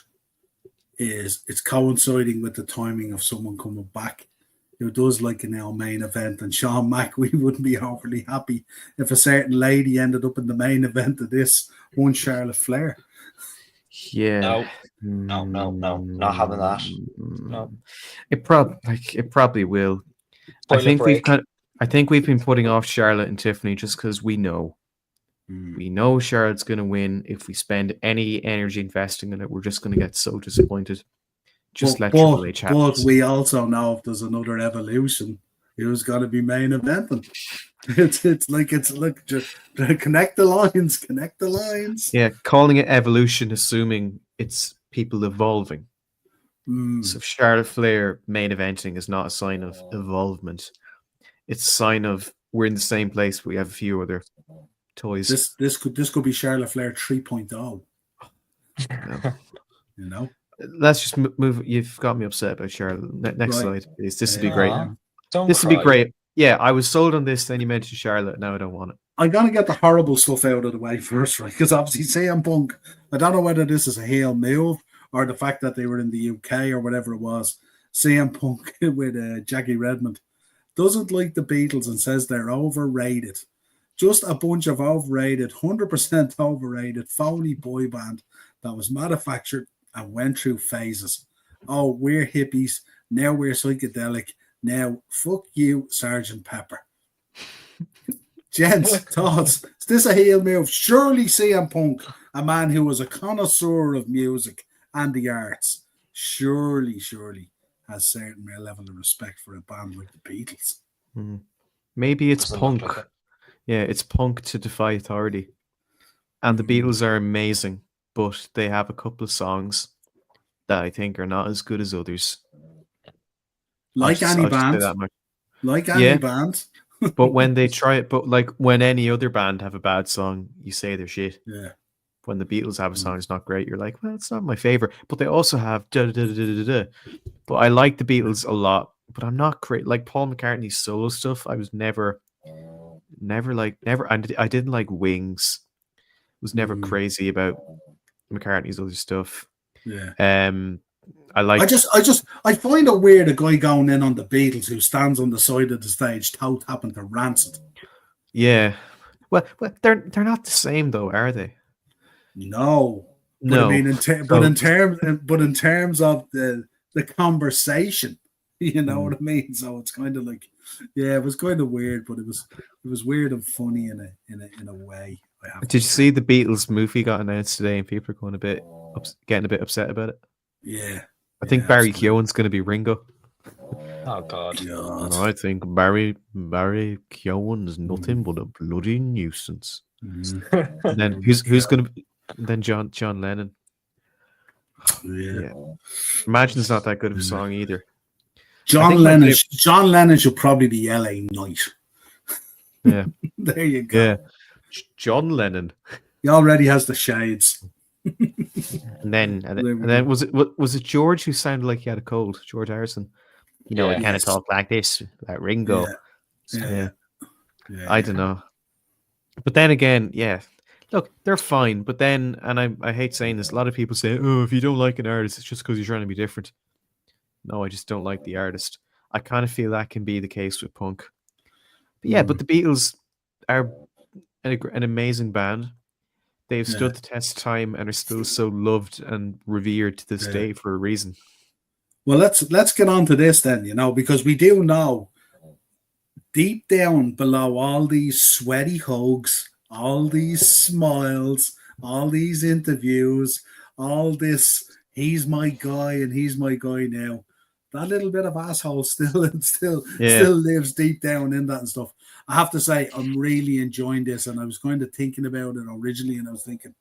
is it's coinciding with the timing of someone coming back who does like an main event, and Sean Mack, we wouldn't be overly happy if a certain lady ended up in the main event of this one, Charlotte Flair. Yeah. No, not having that. No. It probably will. I think we've been putting off Charlotte and Tiffany just because we know Charlotte's going to win. If we spend any energy investing in it, we're just going to get so disappointed. Triple H happen. But we also know if there's another evolution, who's going to be main eventing. It's like just connect the lines. Yeah, calling it evolution, assuming it's people evolving. So Charlotte Flair main eventing is not a sign of evolvement. It's a sign of we're in the same place, but we have a few other toys. This could be Charlotte Flair 3.0. Let's just move. You've got me upset about Charlotte. Next slide, please. This would be great. This would be great. Yeah, I was sold on this. Then you mentioned Charlotte. Now I don't want it. I'm gonna get the horrible stuff out of the way first, right? Because obviously CM Punk, I don't know whether this is a heel move or the fact that they were in the UK or whatever it was. CM Punk with Jackie Redmond doesn't like the Beatles and says they're overrated. Just a bunch of overrated, 100% overrated, phony boy band that was manufactured and went through phases. Oh, we're hippies. Now we're psychedelic. Now, fuck you, Sergeant Pepper. Gents, thoughts? Is this a heel move? Surely CM Punk, a man who was a connoisseur of music and the arts, surely has certain level of respect for a band like the Beatles. Maybe it's Doesn't Punk. look like it. Yeah, it's Punk to defy authority. And the Beatles are amazing, but they have a couple of songs that I think are not as good as others. Like any I'll just say band. that much. Like any band. But when they try it, but like when any other band have a bad song, you say they're shit. Yeah. When the Beatles have a song that's not great, you're like, well, it's not my favorite. But they also have da da da da da da. But I like the Beatles a lot, but I'm not great. Like Paul McCartney's solo stuff, I was never. I didn't like Wings. Was never crazy about McCartney's other stuff. Yeah. I find it weird a guy going in on the Beatles who stands on the side of the stage toe tapping to Rancid. Yeah. Well, they're not the same though, are they? No. But No. I mean, in terms of the conversation, you know what I mean. So it's kind of like, yeah, it was kind of weird, but it was weird and funny in a way. Did you see the Beatles movie got announced today, and people are getting a bit upset about it? Yeah. I think Barry Keoghan's going to be Ringo. Oh God. And I think Barry Keoghan is nothing but a bloody nuisance. And then who's going to? Then John Lennon. Yeah. Imagine it's not that good of a song either. John Lennon should probably be LA Knight. Yeah. There you go. Yeah. John Lennon. He already has the shades. And then was it George who sounded like he had a cold? George Harrison. He kind of talk like this, like Ringo. Yeah. I don't know. But then again, yeah. Look, they're fine. But then, and I hate saying this, a lot of people say, oh, if you don't like an artist, it's just because you're trying to be different. No, I just don't like the artist. I kind of feel that can be the case with Punk. But yeah, but the Beatles are an amazing band. They've stood the test of time and are still so loved and revered to this day for a reason. Well, let's get on to this then, because we do know deep down below all these sweaty hugs, all these smiles, all these interviews, all this, he's my guy and he's my guy now. That little bit of asshole still lives deep down in that and stuff. I have to say, I'm really enjoying this, and I was kind of thinking about it originally, and I was thinking,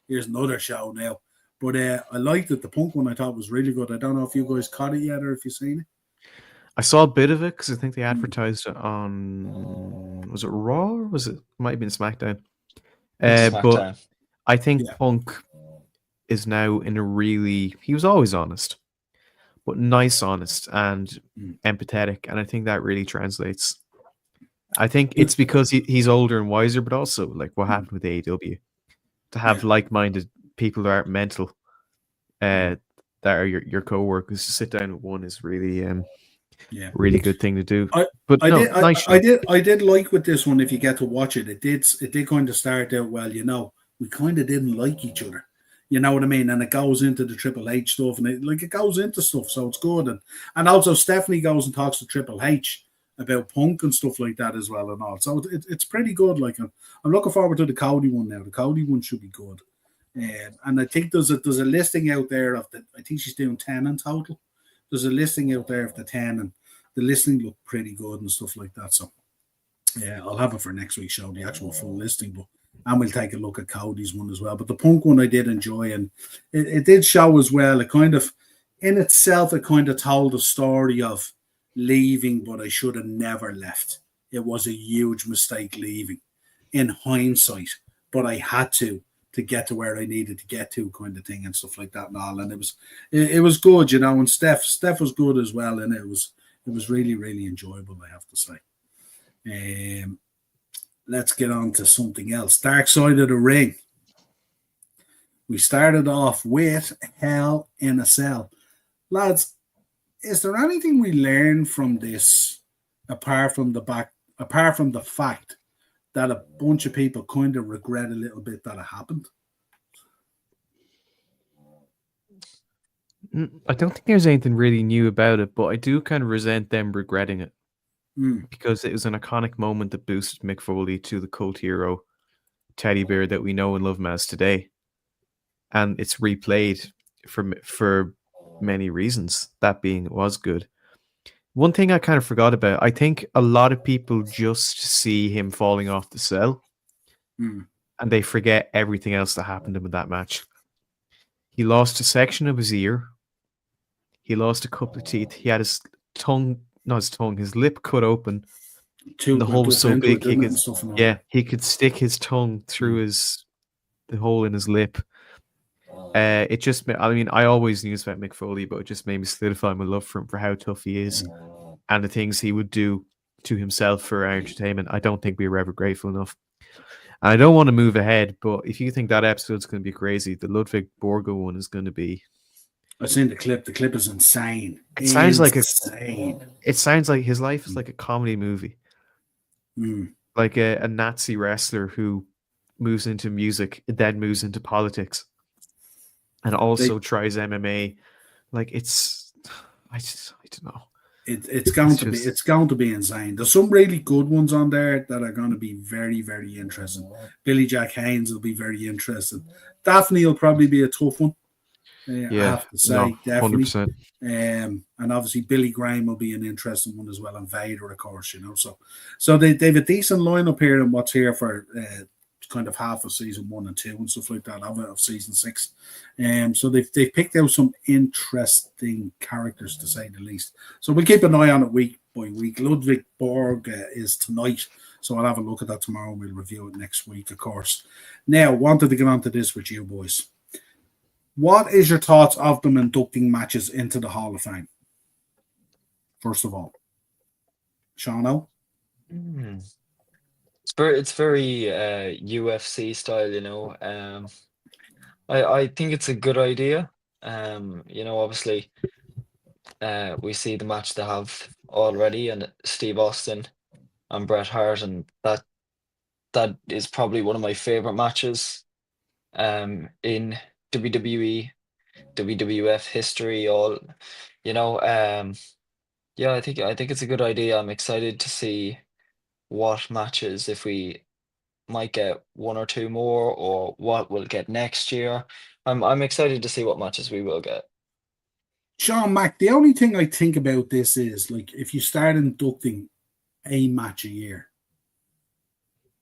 here's another show now. But I liked it. The Punk one I thought was really good. I don't know if you guys caught it yet or if you've seen it. I saw a bit of it because I think they advertised it on, was it Raw or might have been SmackDown. But I think Punk is now in a really, he was always honest, but nice honest and empathetic. And I think that really translates. I think it's because he's older and wiser, but also like what happened with AEW, to have like-minded people that aren't mental, that are your co-workers, to sit down with one is really really good thing to do. I did like with this one, if you get to watch it, it did kind of start out well, we kind of didn't like each other. You know what I mean? And it goes into the Triple H stuff, and it goes into stuff, so it's good. And also Stephanie goes and talks to Triple H about Punk and stuff like that as well and all. So it's pretty good. Like I'm looking forward to the Cody one now. The Cody one should be good. And I think there's a listing out there of I think she's doing 10 in total. There's a listing out there of the 10, and the listing looked pretty good and stuff like that. So yeah, I'll have it for next week's show, the actual full listing, and we'll take a look at Cody's one as well. But the Punk one I did enjoy, and it did show as well. It kind of, in itself, it kind of told a story of leaving, but I should have never left. It was a huge mistake leaving in hindsight, but I had to get to where I needed to get to, kind of thing, and stuff like that and all. And it was good, and Steph was good as well, and it was really, really enjoyable, I have to say. let's get on to something else. Dark Side of the Ring. We started off with Hell in a Cell. Lads, is there anything we learned from this apart from the fact that a bunch of people kind of regret a little bit that it happened? I don't think there's anything really new about it, but I do kind of resent them regretting it because it was an iconic moment that boosted Mick Foley to the cult hero teddy bear that we know and love him as today. And it's replayed for many reasons, that being it was good. One thing I kind of forgot about, I think a lot of people just see him falling off the cell and they forget everything else that happened to him in that match. He lost a section of his ear. He lost a couple of teeth. He had his lip cut open. The hole was so big he could stick his tongue through the hole in his lip. It just, I mean, I always knew about Mick Foley, but it just made me solidify my love for him, for how tough he is and the things he would do to himself for our entertainment. I don't think we were ever grateful enough. And I don't want to move ahead, but if you think that episode's going to be crazy, the Ludwig Borgo one is going to be. I've seen the clip. The clip is insane. It sounds like it sounds like his life is like a comedy movie. Like a Nazi wrestler who moves into music, then moves into politics, and also tries MMA. Like I don't know. It's going to be insane. There's some really good ones on there that are going to be very, very interesting. Billy Jack Haynes will be very interesting. Daphne will probably be a tough one. I have to say, definitely. 100%. And obviously Billy Graham will be an interesting one as well, and Vader, of course, you know. So they've a decent lineup here and what's here for kind of half of season 1 and 2 and stuff like that of season 6. So they've picked out some interesting characters, to say the least. So we'll keep an eye on it week by week. Ludwig Borg is tonight, so I'll have a look at that tomorrow and we'll review it next week, of course. Now, wanted to get onto this with you boys. What is your thoughts of them inducting matches into the Hall of Fame? First of all, Shauno? It's very UFC style, you know. I think it's a good idea. You know, obviously, we see the match they have already, and Steve Austin and Bret Hart, and that is probably one of my favorite matches in WWE, WWF history. All, you know, yeah, I think it's a good idea. I'm excited to see what matches, if we might get one or two more, or what we'll get next year. I'm excited to see what matches we will get. Sean Mack, the only thing I think about this is, like, if you start inducting a match a year,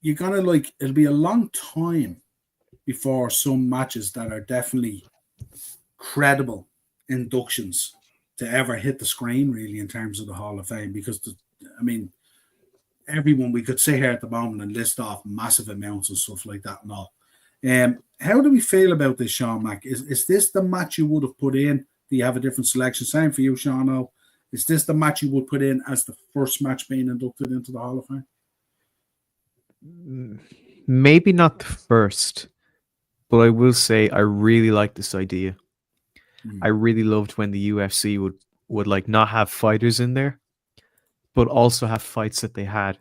you're gonna, like, it'll be a long time before some matches that are definitely credible inductions to ever hit the screen, really, in terms of the Hall of Fame. Because, everyone, we could sit here at the moment and list off massive amounts and stuff like that and all. How do we feel about this, Sean Mack? Is this the match you would have put in? Do you have a different selection? Same for you, Sean. Is this the match you would put in as the first match being inducted into the Hall of Fame? Maybe not the first, but I will say I really like this idea. I really loved when the UFC would like not have fighters in there, but also have fights that they had.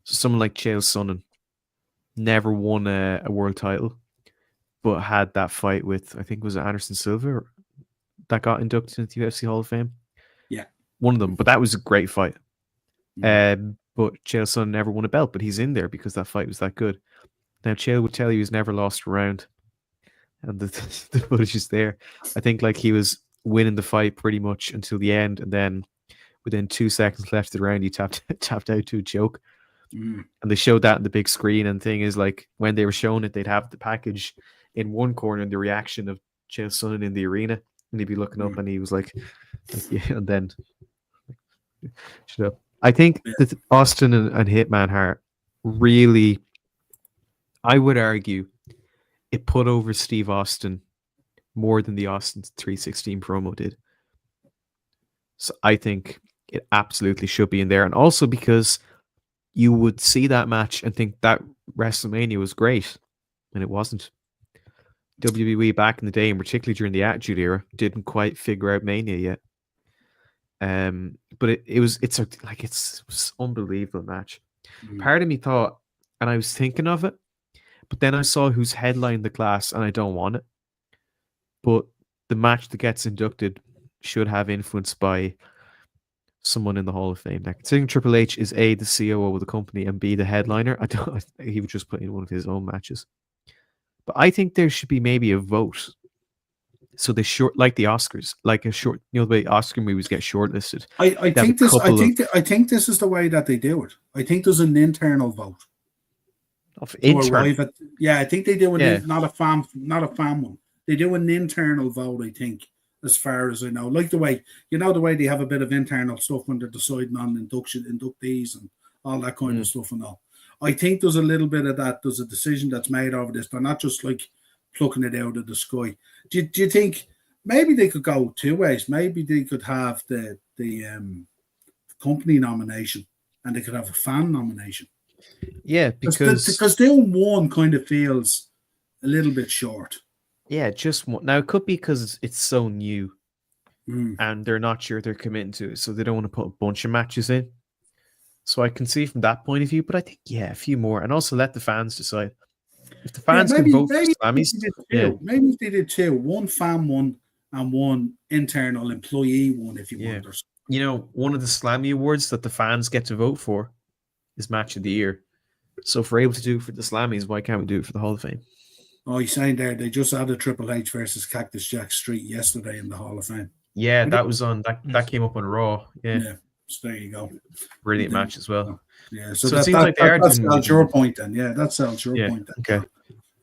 So someone like Chael Sonnen never won a world title, but had that fight with, I think, was it Anderson Silva that got inducted into the UFC Hall of Fame? Yeah. One of them, but that was a great fight. But Chael Sonnen never won a belt, but he's in there because that fight was that good. Now, Chael would tell you he's never lost a round, and the footage is there. I think like he was winning the fight pretty much until the end, and then within 2 seconds left of the round, he tapped out to a choke. And they showed that in the big screen. And the thing is, like, when they were showing it, they'd have the package in one corner and the reaction of Chael Sonnen in the arena, and he'd be looking up, and he was like yeah, and then shut up. I think that Austin and Hitman Hart really, I would argue, it put over Steve Austin more than the Austin 316 promo did. So I think it absolutely should be in there. And also because you would see that match and think that WrestleMania was great, and it wasn't. WWE back in the day, and particularly during the Attitude Era, didn't quite figure out Mania yet. But it's unbelievable match. Part of me thought, and I was thinking of it, but then I saw who's headlined the class, and I don't want it. But the match that gets inducted should have influence by someone in the Hall of Fame. Now, considering Triple H is A, the COO of the company, and B, the headliner, he would just put in one of his own matches. But I think there should be maybe a vote. So they like the Oscars, like a short, the way Oscar movies get shortlisted. I think this is the way that they do it. I think there's an internal vote. I think they do not a fan one. They do an internal vote, I think, as far as I know. Like the way they have a bit of internal stuff when they're deciding on inductees and all that kind of stuff and all. I think there's a little bit of that. There's a decision that's made over this. They're not just like plucking it out of the sky. Do you think maybe they could go two ways? Maybe they could have the company nomination and they could have a fan nomination. Yeah, because doing one kind of feels a little bit short. Yeah, just one. Now it could be because it's so new and they're not sure they're committing to it, so they don't want to put a bunch of matches in. So I can see from that point of view, but I think a few more, and also let the fans decide. If the fans can vote for Slammies, maybe if they did two, one fan one and one internal employee one, if you want. You know, one of the Slammy awards that the fans get to vote for is Match of the Year. So if we're able to do it for the Slammies, why can't we do it for the Hall of Fame? Oh, you're saying there they just added Triple H versus Cactus Jack Street yesterday in the Hall of Fame. Yeah, that was on that came up on Raw. Yeah. So there you go. Brilliant match as well. Yeah, so it seems like that sells your point then. Yeah, that sells your point then. Okay.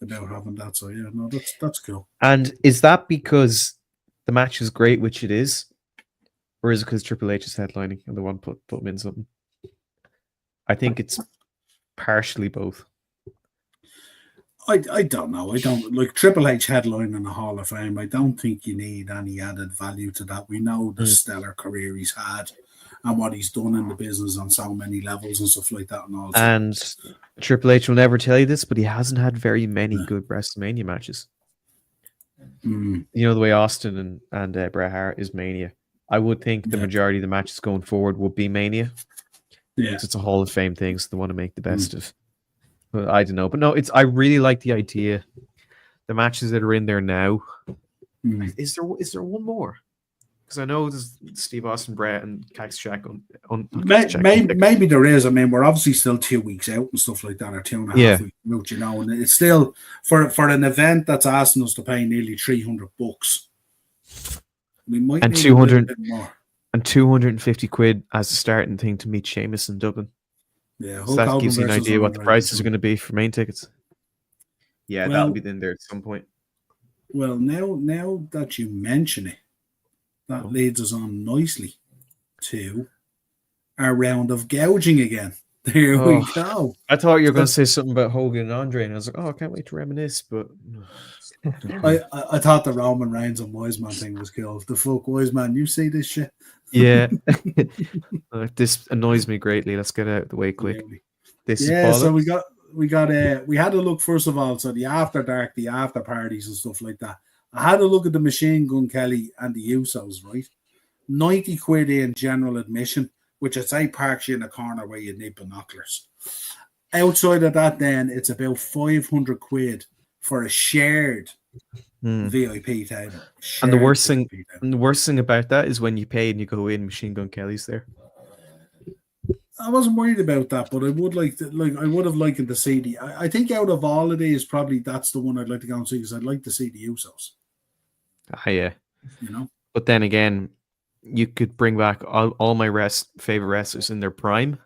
About having that. So yeah, no, that's cool. And is that because the match is great, which it is, or is it because Triple H is headlining and they want to put him in something? I think it's partially both. I don't know. I don't like Triple H headline in the Hall of Fame. I don't think you need any added value to that. We know the stellar career he's had and what he's done in the business on so many levels and stuff like that. And Triple H will never tell you this, but he hasn't had very many good WrestleMania matches. You know, the way Austin and Bret Hart is Mania. I would think the majority of the matches going forward will be Mania. Yeah, it's a Hall of Fame thing, so they want to make the best of. But I don't know. But no, I really like the idea. The matches that are in there now. Is there one more? Because I know there's Steve Austin, Bret, and Cactus Jack. Maybe there is. I mean, we're obviously still 2 weeks out and stuff like that, or 2.5 weeks out, you know. And it's still for an event that's asking us to pay nearly $300. We might need 200 a bit more. And 250 quid as a starting thing to meet Sheamus in Dublin. Yeah, so that gives you an idea what the prices are going to be for main tickets. Yeah, that'll be in there at some point. Well, now that you mention it, that leads us on nicely to our round of gouging again. There we go. I thought you were going to say something about Hogan and Andre, and I was like, I can't wait to reminisce, but... I thought the Roman Reigns and Wiseman thing was cool. The fuck Wiseman, you see this shit? Yeah. This annoys me greatly. Let's get out of the way quick. So we had a look first of all. So the after dark, the after parties and stuff like that. I had a look at the Machine Gun Kelly and the Usos, right? 90 quid in general admission, which I'd say parks you in a corner where you need binoculars. Outside of that, then it's about 500 quid for a shared VIP table. And the worst thing about that is when you pay and you go in, Machine Gun Kelly's there. I wasn't worried about that, but I would I would have liked to see the. I think out of all of these, probably that's the one I'd like to go and see because I'd like to see the Usos. Yeah, you know. But then again, you could bring back all my favorite wrestlers in their prime,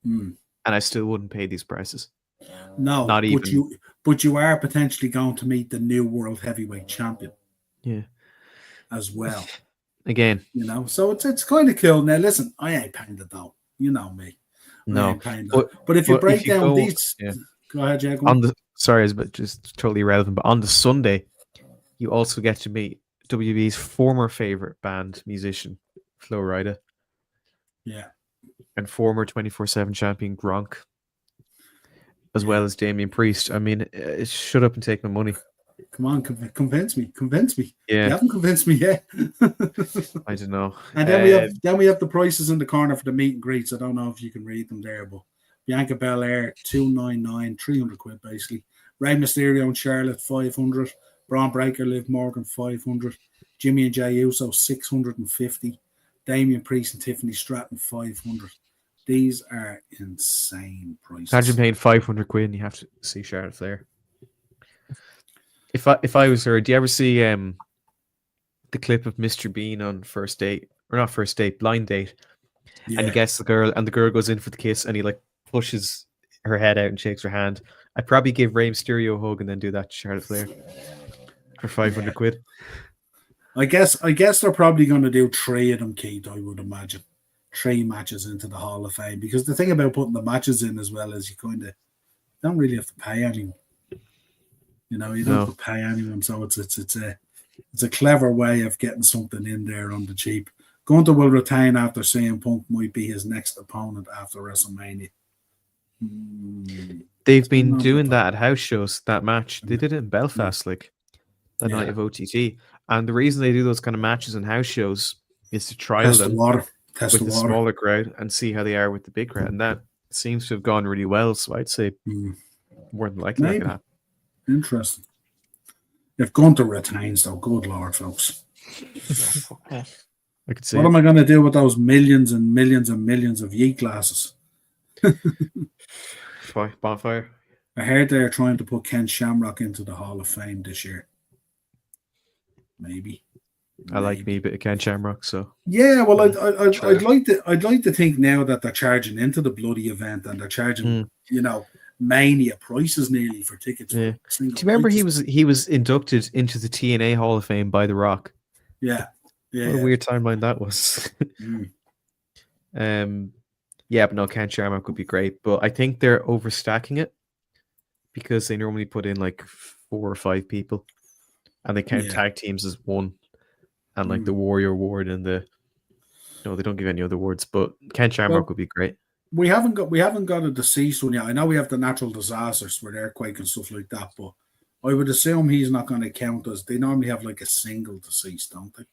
and I still wouldn't pay these prices. No, not even. But you are potentially going to meet the new world heavyweight champion. Yeah, as well. Again, you know, so it's kind of cool. Now, listen, I ain't paying the dough. You know me. No, but if you break down these, go ahead, Jack. Sorry, but just totally irrelevant. But on the Sunday, you also get to meet WWE's former favorite band musician, Flo Rida. Yeah. and former 24/7 champion Gronk, as well as Damian Priest. I mean, shut up and take my money. Come on, convince me. Yeah. You haven't convinced me yet. I don't know. And then we have the prices in the corner for the meet and greets. I don't know if you can read them there, but Bianca Belair, 299, 300 quid basically. Rey Mysterio and Charlotte, 500. Braun Breaker, Liv Morgan, 500. Jimmy and Jey Uso, 650. Damian Priest and Tiffany Stratton, 500. These are insane prices. Imagine paying 500 quid and you have to see Charlotte Flair. If I was her, do you ever see the clip of Mr. Bean on First Date, or not First Date, Blind Date, and he gets the girl, and the girl goes in for the kiss, and he like pushes her head out and shakes her hand? I'd probably give Rey Mysterio a hug and then do that to Charlotte Flair for 500 quid. I guess they're probably going to do 3 of them, Keith, I would imagine. 3 matches into the Hall of Fame. Because the thing about putting the matches in as well is you kind of don't really have to pay anyone. You know, you don't have to pay anyone. So it's a clever way of getting something in there on the cheap. Gunther will retain after CM Punk might be his next opponent after WrestleMania. They've been doing that at house shows, that match. They did it in Belfast, like the night of OTT. And the reason they do those kind of matches in house shows is to trial them with the smaller crowd and see how they are with the big crowd. And that seems to have gone really well. So I'd say more than likely that could happen. Interesting. If Gunther retains, though, good Lord, folks. I could see. What am I going to do with those millions and millions and millions of yeet glasses? Bonfire. I heard they're trying to put Ken Shamrock into the Hall of Fame this year. Maybe. I like me a bit of Ken Shamrock, so yeah. Well, I'd like to think now that they're charging into the bloody event and they're charging, mania prices nearly for tickets. Yeah. Do you remember he was inducted into the TNA Hall of Fame by The Rock? Yeah. Yeah. What a weird timeline that was. Yeah, but no, Ken Shamrock would be great. But I think they're overstacking it because they normally put in like 4 or 5 people, and they count tag teams as one, and like the Warrior Award and they don't give any other awards. But Ken Shamrock would be great. We haven't got a deceased one yet. I know we have the natural disasters with earthquake and stuff like that, but I would assume he's not going to count as they normally have like a single deceased, don't they?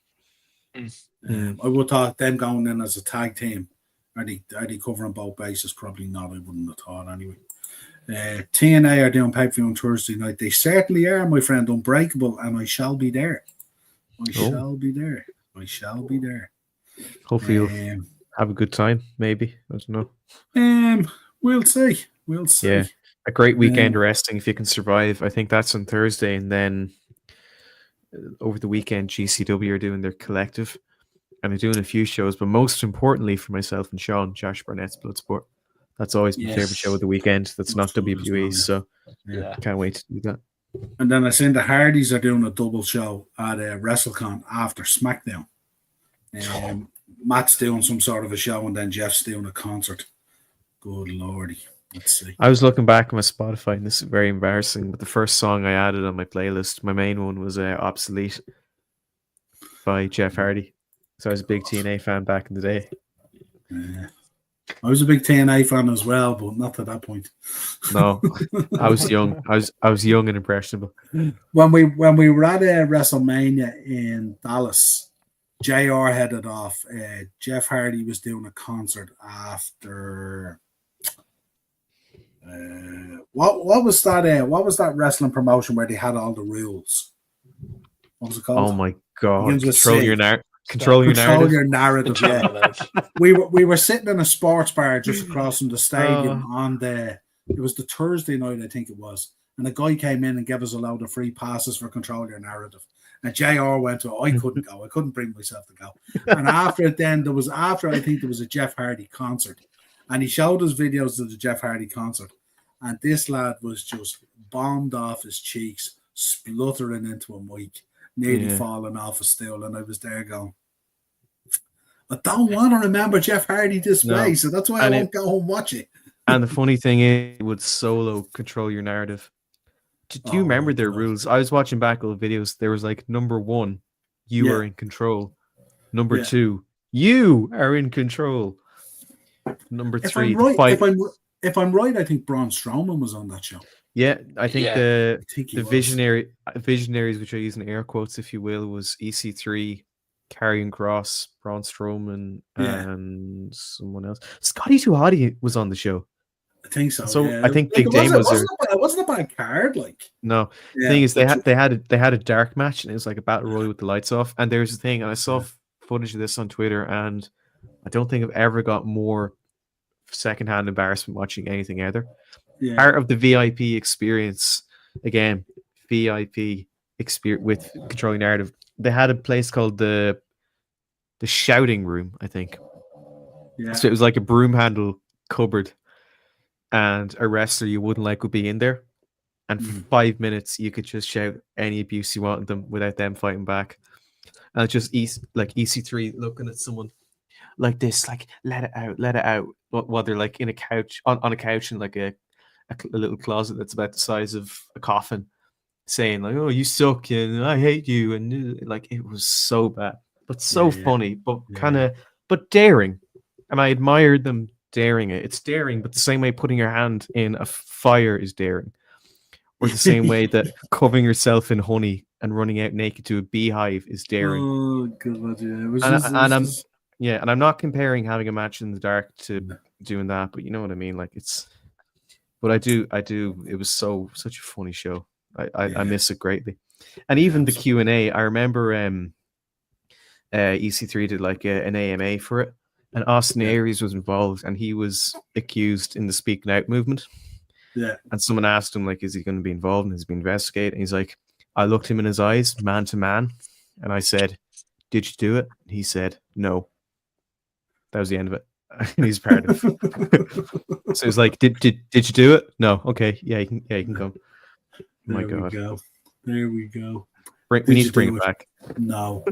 I would thought them going in as a tag team. Are they covering both bases? Probably not. I wouldn't have thought anyway. TNA are doing pay-per-view on Thursday night. They certainly are, my friend. Unbreakable, and I shall be there. I shall be there. Hopefully you'll have a good time, maybe. I don't know. We'll see. Yeah, a great weekend resting if you can survive. I think that's on Thursday, and then over the weekend, GCW are doing their collective, and they're doing a few shows. But most importantly, for myself and Sean, Josh Barnett's Bloodsport. That's always my favorite show of the weekend. That's not WWE, so can't wait to do that. And then I seen the Hardys are doing a double show at WrestleCon after SmackDown. Matt's doing some sort of a show, and then Jeff's doing a concert. Good lordy. Let's see. I was looking back on my Spotify, and this is very embarrassing, but the first song I added on my playlist, my main one, was Obsolete by Jeff Hardy. So I was a big TNA fan back in the day. I was a big TNA fan as well, but not to that point. No, I was young. I was young and impressionable. When we were at WrestleMania in Dallas, JR headed off. Jeff Hardy was doing a concert after. What was that? What was that wrestling promotion where they had all the rules? What was it called? Oh my god! Control your narrative. Yeah. we were sitting in a sports bar just across from the stadium it was the Thursday night, I think it was, and a guy came in and gave us a load of free passes for Control Your Narrative. And JR went to it. I couldn't go. I couldn't bring myself to go. And after it, then I think there was a Jeff Hardy concert, and he showed us videos of the Jeff Hardy concert, and this lad was just bombed off his cheeks, spluttering into a mic, nearly falling off a stool, and I was there going, I don't want to remember Jeff Hardy this way, so that's why I won't go home and watch it. And the funny thing is, it would solo Control Your Narrative. Do you remember their rules? I was watching back old videos. There was like, number 1, you are in control. Number 2, you are in control. Number If 3, I'm the right, fight. if I'm right, I think Braun Strowman was on that show. Yeah, I think Yeah. I think he the was. visionaries, which I use in air quotes, if you will, was EC3, Karrion Kross, Braun Strowman, Yeah. and someone else. Scotty 2 Hotty was on the show. I think so. So Yeah. I think Like, Big Dame was there. it wasn't a bad card. Like, No, the yeah, thing is, they but had a dark match, and it was like a battle royal with the lights off. And there's the thing, and I saw footage of this on Twitter, and I don't think I've ever got more secondhand embarrassment watching anything either. yeah. Part of the VIP experience, again, VIP experience with controlling narrative. They had a place called the shouting room, I think. Yeah. So it was like a broom handle cupboard, and a wrestler you wouldn't like would be in there. And for 5 minutes, you could just shout any abuse you wanted them without them fighting back. And it's just EC3 looking at someone like this, like let it out. While they're like in a couch on a couch in like a little closet that's about the size of a coffin, saying like, "Oh, you suck and I hate you," and like it was so bad, but so funny, but but daring. And I admired them daring it. It's daring, but the same way putting your hand in a fire is daring. Or the same way that covering yourself in honey and running out naked to a beehive is daring. Oh god, yeah. It was and I'm not comparing having a match in the dark to doing that, but you know what I mean. Like but I do. It was such a funny show. I miss it greatly, and even the Q&A. I remember EC3 did like an AMA for it, and Austin Aries was involved, and he was accused in the Speaking Out movement. Yeah. And someone asked him, like, is he going to be involved and has he been investigated? And he's like, I looked him in his eyes, man to man, and I said, did you do it? And he said, no. That was the end of it. And he's part of it. So it's like, did you do it? No. Okay. Yeah, you can come. My God. There we go. We need to bring it back. No.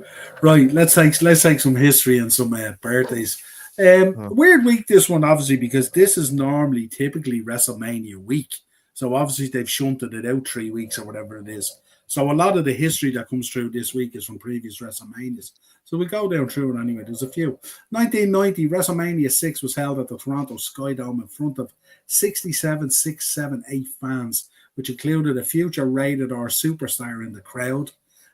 Right. Let's take some history and some birthdays. Weird week this one, obviously, because this is typically WrestleMania week. So obviously they've shunted it out 3 weeks or whatever it is. So a lot of the history that comes through this week is from previous WrestleManias. So we go down through it anyway. There's a few. 1990, WrestleMania 6 was held at the Toronto Sky Dome in front of 67,678 fans, which included a future rated R superstar in the crowd.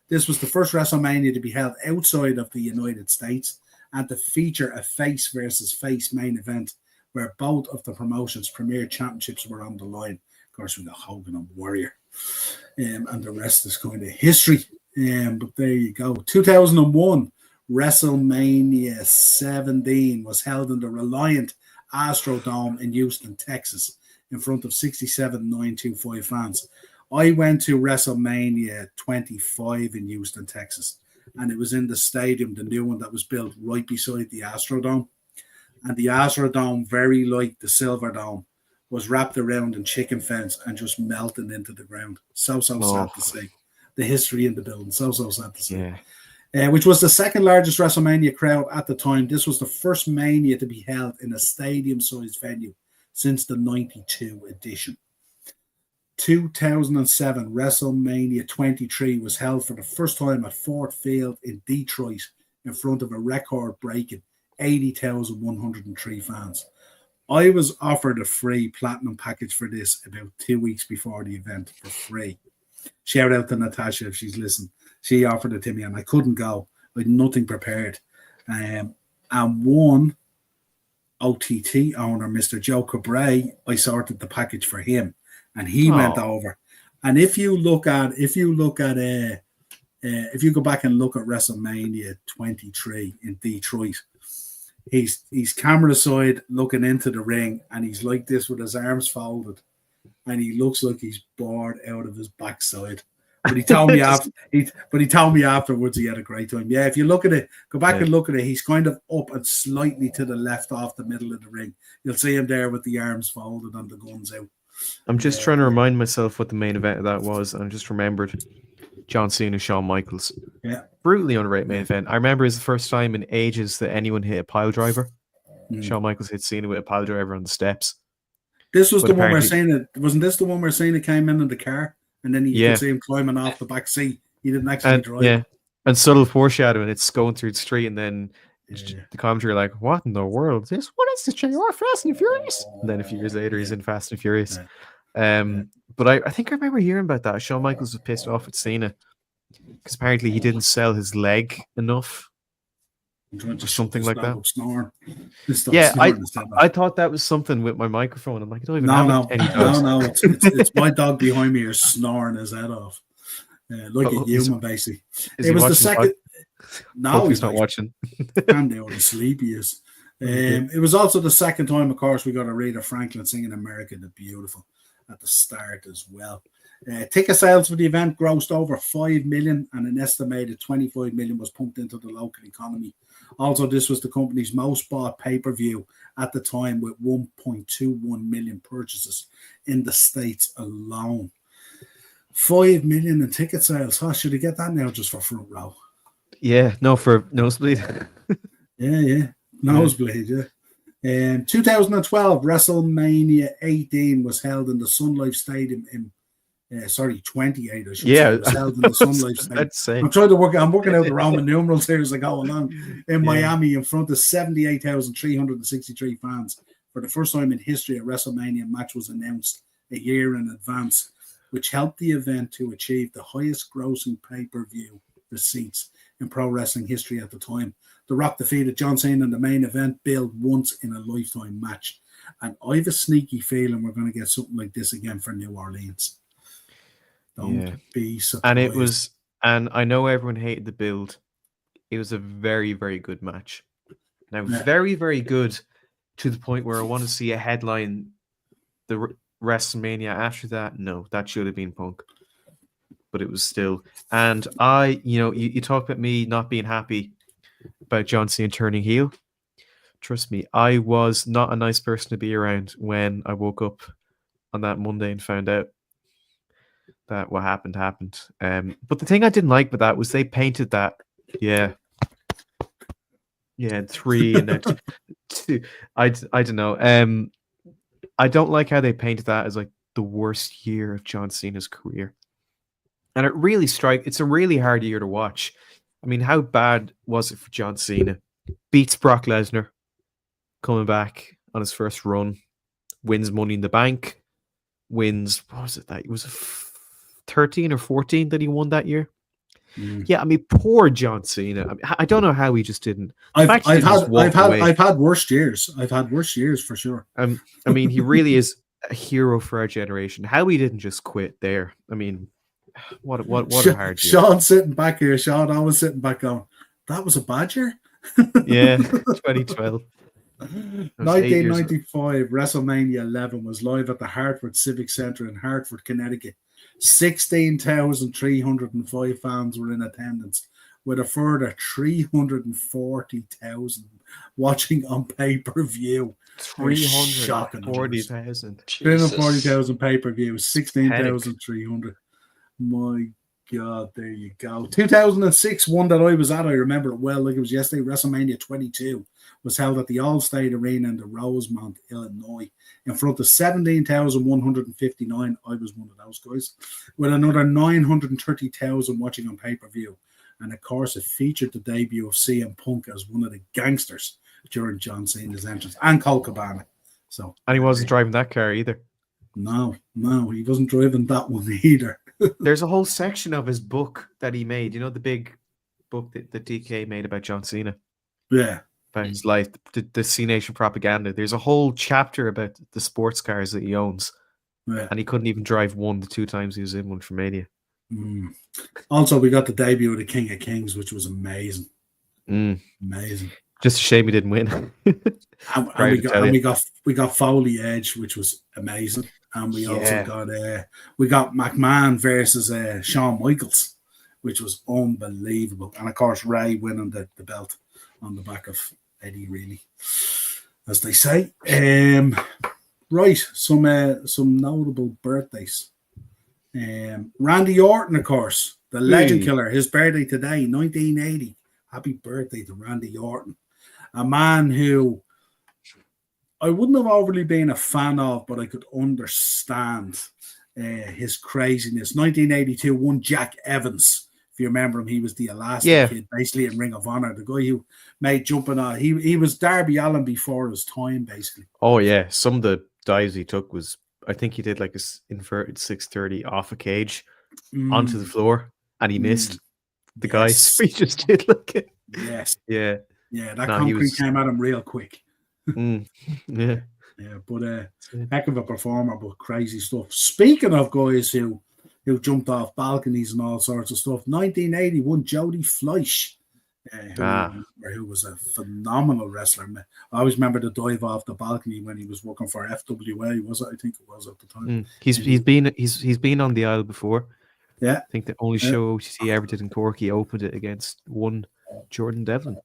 This was the first WrestleMania to be held outside of the United States and to feature a face versus face main event where both of the promotion's premier championships were on the line. Of course, we got Hogan and Warrior, and the rest is kind of history. But there you go. 2001, WrestleMania 17 was held in the Reliant Astrodome in Houston, Texas, in front of 67,925 fans. I went to WrestleMania 25 in Houston, Texas, and it was in the stadium, the new one that was built right beside the Astrodome. And the Astrodome, very like the Silver Dome, was wrapped around in chicken fence and just melting into the ground. So sad to see. The history in the building, so sad to see. Yeah. Which was the second largest WrestleMania crowd at the time. This was the first Mania to be held in a stadium-sized venue since the 92 edition. 2007, WrestleMania 23 was held for the first time at Ford Field in Detroit in front of a record-breaking 80,103 fans. I was offered a free platinum package for this about 2 weeks before the event for free. Shout out to Natasha if she's listening. She offered it to me and I couldn't go. I had nothing prepared. And one OTT owner, Mr. Joe Cabray, I sorted the package for him. And he went over. And if you go back and look at WrestleMania 23 in Detroit, he's camera side looking into the ring, and he's like this with his arms folded, and he looks like he's bored out of his backside. But he told me afterwards he had a great time. Yeah, if you look at it, go back and look at it. He's kind of up and slightly to the left off the middle of the ring. You'll see him there with the arms folded and the guns out. I'm just trying to remind myself what the main event of that was, and I just remembered John Cena, Shawn Michaels. Yeah. Brutally underrated main event. I remember it was the first time in ages that anyone hit a pile driver. Shawn Michaels hit Cena with a pile driver on the steps. This was the one where Cena, wasn't this the one where Cena came in the car and then you could see him climbing off the back seat? He didn't actually drive. Yeah. And subtle foreshadowing, it's going through the street and then The commentary like, what in the world is this? What is this? You're Fast and Furious. And then a few years later, he's in Fast and Furious. But I think I remember hearing about that. Shawn Michaels was pissed off at Cena because apparently he didn't sell his leg enough. Or something like that. Yeah, I thought that was something with my microphone. I'm like, I don't even have any dogs. No, it's my dog behind me is snoring his head off. Like a human, basically. It was the second. No, he's not watching. And they were asleep. He is. It was also the second time, of course, we got Aretha Franklin singing America the Beautiful at the start as well. Ticket sales for the event grossed over 5 million, and an estimated 25 million was pumped into the local economy. Also, this was the company's most bought pay-per-view at the time, with 1.21 million purchases in the States alone. 5 million in ticket sales. Huh? Should he get that now just for front row? Yeah, no, for nosebleed. yeah. Nosebleed, yeah. 2012, WrestleMania 18 was held in the Sun Life Stadium in 28, I should say. It was held in the Sun Life Stadium. I'm working out the Roman numerals here as I go along. In Miami, in front of 78,363 fans. For the first time in history, a WrestleMania match was announced a year in advance, which helped the event to achieve the highest grossing pay-per-view receipts in pro wrestling history at the time. The Rock defeated John Cena in the main event, billed once in a lifetime match. And I have a sneaky feeling we're going to get something like this again for New Orleans. Don't be surprised. And I know everyone hated the build. It was a very, very good match. Now, very, very good to the point where I want to see a headline, the WrestleMania after that. No, that should have been Punk. But it was still. And you talk about me not being happy about John Cena turning heel. Trust me, I was not a nice person to be around when I woke up on that Monday and found out that what happened. But the thing I didn't like with that was they painted that, 3 and then 2. I don't know. I don't like how they painted that as like the worst year of John Cena's career. And it really it's a really hard year to watch. I mean, how bad was it for John Cena? Beats Brock Lesnar, coming back on his first run, wins Money in the Bank, wins, what was it that? It was 13 or 14 that he won that year. Yeah, I mean, poor John Cena. I mean, I don't know how he just didn't. I've had worse years. I've had worse years for sure. I mean, he really is a hero for our generation. How he didn't just quit there. I mean, what a hard year. Sean sitting back here. Sean always sitting back going, that was a bad year. Yeah, 2012. 1995, WrestleMania 11 was live at the Hartford Civic Center in Hartford, Connecticut. 16,305 fans were in attendance, with a further 340,000 watching on pay-per-view. 340,000. 340,000 pay-per-view, 16,300. My God, there you go. 2006, one that I was at, I remember it well, like it was yesterday. WrestleMania 22 was held at the Allstate Arena in the Rosemont, Illinois, in front of 17,159. I was one of those guys, with another 930,000 watching on pay-per-view. And of course, it featured the debut of CM Punk as one of the gangsters during John Cena's entrance, and Colt Cabana. And he wasn't driving that car either. No, he wasn't driving that one either. There's a whole section of his book that he made. You know, the big book that DK made about John Cena? Yeah. About his life, the C Nation propaganda. There's a whole chapter about the sports cars that he owns. Yeah. And he couldn't even drive one the 2 times he was in one for Mania. Also, we got the debut of the King of Kings, which was amazing. Amazing. Just a shame he didn't win. and we got Foley Edge, which was amazing. And we also got McMahon versus Shawn Michaels, which was unbelievable. And of course, Ray winning the belt on the back of Eddie, really, as they say. Right, some notable birthdays. Randy Orton, of course, the legend killer. His birthday today, 1980. Happy birthday to Randy Orton, a man who I wouldn't have overly been a fan of, but I could understand his craziness. 1982, one Jack Evans If you remember him, he was the Elastic Yeah. Kid, basically in Ring of Honor. The guy who made jumping on. He was Darby Allin before his time, basically. Oh yeah, some of the dives he took was, I think he did like a inverted 630 off a cage onto the floor, and he missed the guy. So he just did like it. Yes. Yeah. Yeah, that No, concrete came at him real quick. Yeah. Yeah, but heck of a performer, but crazy stuff. Speaking of guys who jumped off balconies and all sorts of stuff, 1981, Jody Fleisch, who was a phenomenal wrestler. I always remember the dive off the balcony when he was working for FWA, was it? I think it was at the time. He's been on the aisle before. Yeah. I think the only show he ever did in Cork, he opened it against one Jordan Devlin.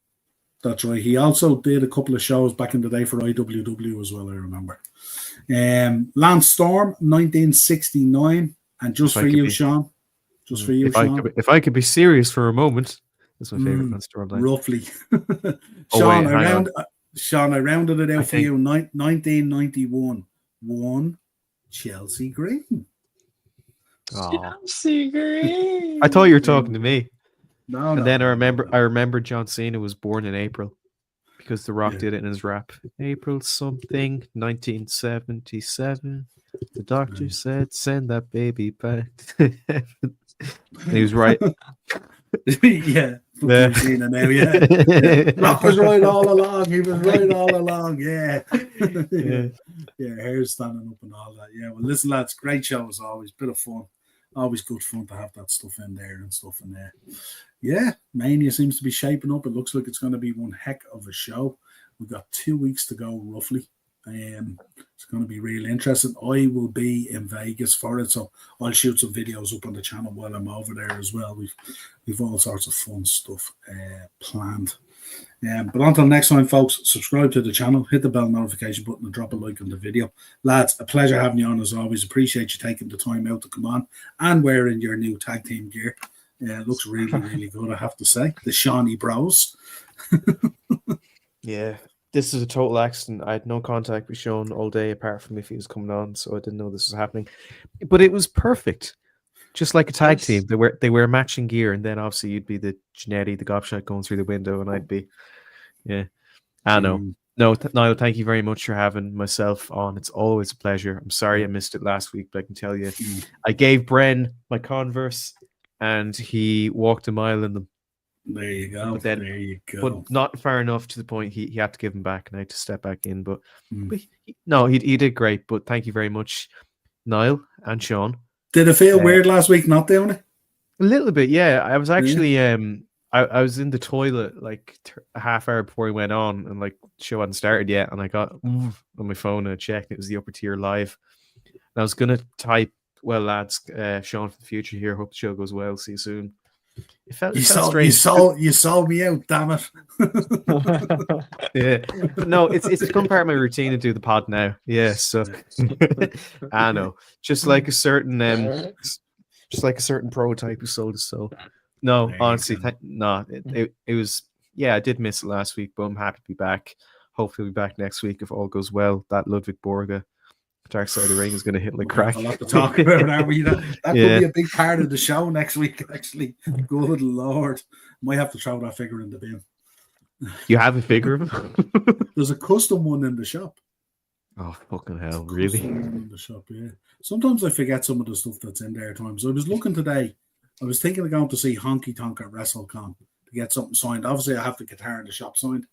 That's right. He also did a couple of shows back in the day for IWW as well, I remember. Lance Storm, 1969. And just for you, Sean. Just for you, Sean. If I could be serious for a moment, that's my favorite Lance Storm line. Roughly. Sean, I rounded it out for you. 1991. 1 Chelsea Green. Chelsea Green. I thought you were talking to me. No, and then I remember John Cena was born in April because The Rock did it in his rap. April something, 1977. The doctor said, "Send that baby back to heaven." And he was right. Yeah. Cena now, Rock was right all along. He was right all along. Yeah. Hair standing up and all that. Yeah. Well, listen, lads, great show as always. Bit of fun. Always good fun to have that stuff in there and stuff in there. Yeah, Mania seems to be shaping up. It looks like it's going to be one heck of a show. We've got 2 weeks to go, roughly. It's going to be real interesting. I will be in Vegas for it, so I'll shoot some videos up on the channel while I'm over there as well. We've all sorts of fun stuff planned. But until next time, folks, subscribe to the channel, hit the bell notification button, and drop a like on the video. Lads, a pleasure having you on as always. Appreciate you taking the time out to come on and wearing your new tag team gear. It looks really, really good, I have to say. The Shawnee Bros. Yeah, this is a total accident. I had no contact with Sean all day apart from if he was coming on, so I didn't know this was happening. But it was perfect. Just like a tag team. They wear matching gear, and then obviously you'd be the Janetti, the gobshite going through the window, and I'd be I know. No, Niall, thank you very much for having myself on. It's always a pleasure. I'm sorry I missed it last week, but I can tell you, I gave Bren my Converse, and he walked a mile in them. There you go. But not far enough to the point he had to give them back, and I had to step back in. But he did great. But thank you very much, Niall and Sean. Did it feel weird last week not doing it? A little bit, yeah. I was actually I was in the toilet like a half hour before he went on, and like the show hadn't started yet, and I got on my phone and I checked. It was the Upper Tier Live. And I was gonna type, "Well, lads, Sean for the future here. Hope the show goes well. See you soon." It felt strange. You saw me out, damn it. Yeah, but no, it's become part of my routine to do the pod now. Yeah, so I know, just like a certain prototype who sold his soul. No, honestly, it was. Yeah, I did miss it last week, but I'm happy to be back. Hopefully, we'll be back next week if all goes well. That Ludwig Borga Dark Side of the Ring is going to hit like crack. A lot to talk about, aren't we? That could be a big part of the show next week, actually. Good Lord. Might have to throw that figure in the bin. You have a figure of him? There's a custom one in the shop. Oh, fucking hell. Really? In the shop, yeah. Sometimes I forget some of the stuff that's in there at times. I was looking today. I was thinking of going to see Honky Tonk at WrestleCon to get something signed. Obviously, I have the guitar in the shop signed.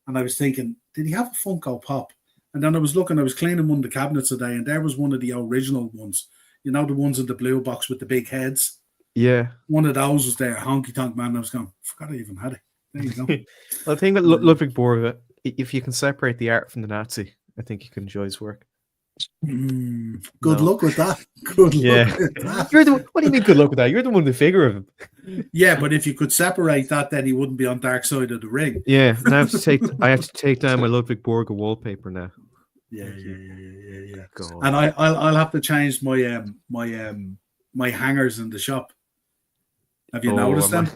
And I was thinking, did he have a Funko Pop? And then I was cleaning one of the cabinets today, and there was one of the original ones. You know, the ones in the blue box with the big heads? Yeah. One of those was there, Honky Tonk Man. I was going, I forgot I even had it. There you go. Well, the thing with Ludwig Borga, if you can separate the art from the Nazi, I think you can enjoy his work. Good luck with that. Good luck with that. What do you mean good luck with that? You're the one with the figure of him. Yeah, but if you could separate that, then he wouldn't be on Dark Side of the Ring. Yeah, and I have to take down my Ludwig Borga wallpaper now. Yeah. And I'll have to change my my hangers in the shop. Have you noticed them?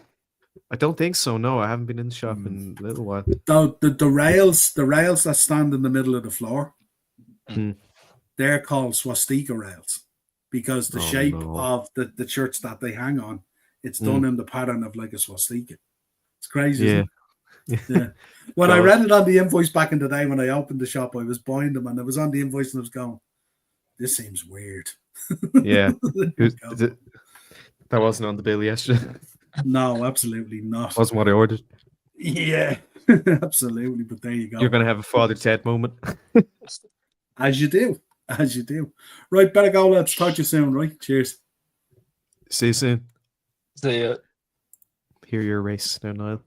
I don't think so. No, I haven't been in the shop in a little while. The rails that stand in the middle of the floor, they're called swastika rails because the shape of the church that they hang on it's done in the pattern of like a swastika. It's crazy, Yeah. isn't it? Yeah. When I read it on the invoice back in the day when I opened the shop, I was buying them and it was on the invoice and I was going, this seems weird. Yeah. There you go. That wasn't on the bill yesterday. No, absolutely not. Wasn't what I ordered. Yeah, absolutely. But there you go. You're going to have a Father Ted moment. As you do. As you do. Right, better go, lads. Talk to you soon, right? Cheers. See you soon. So, Hear your race now, Niall.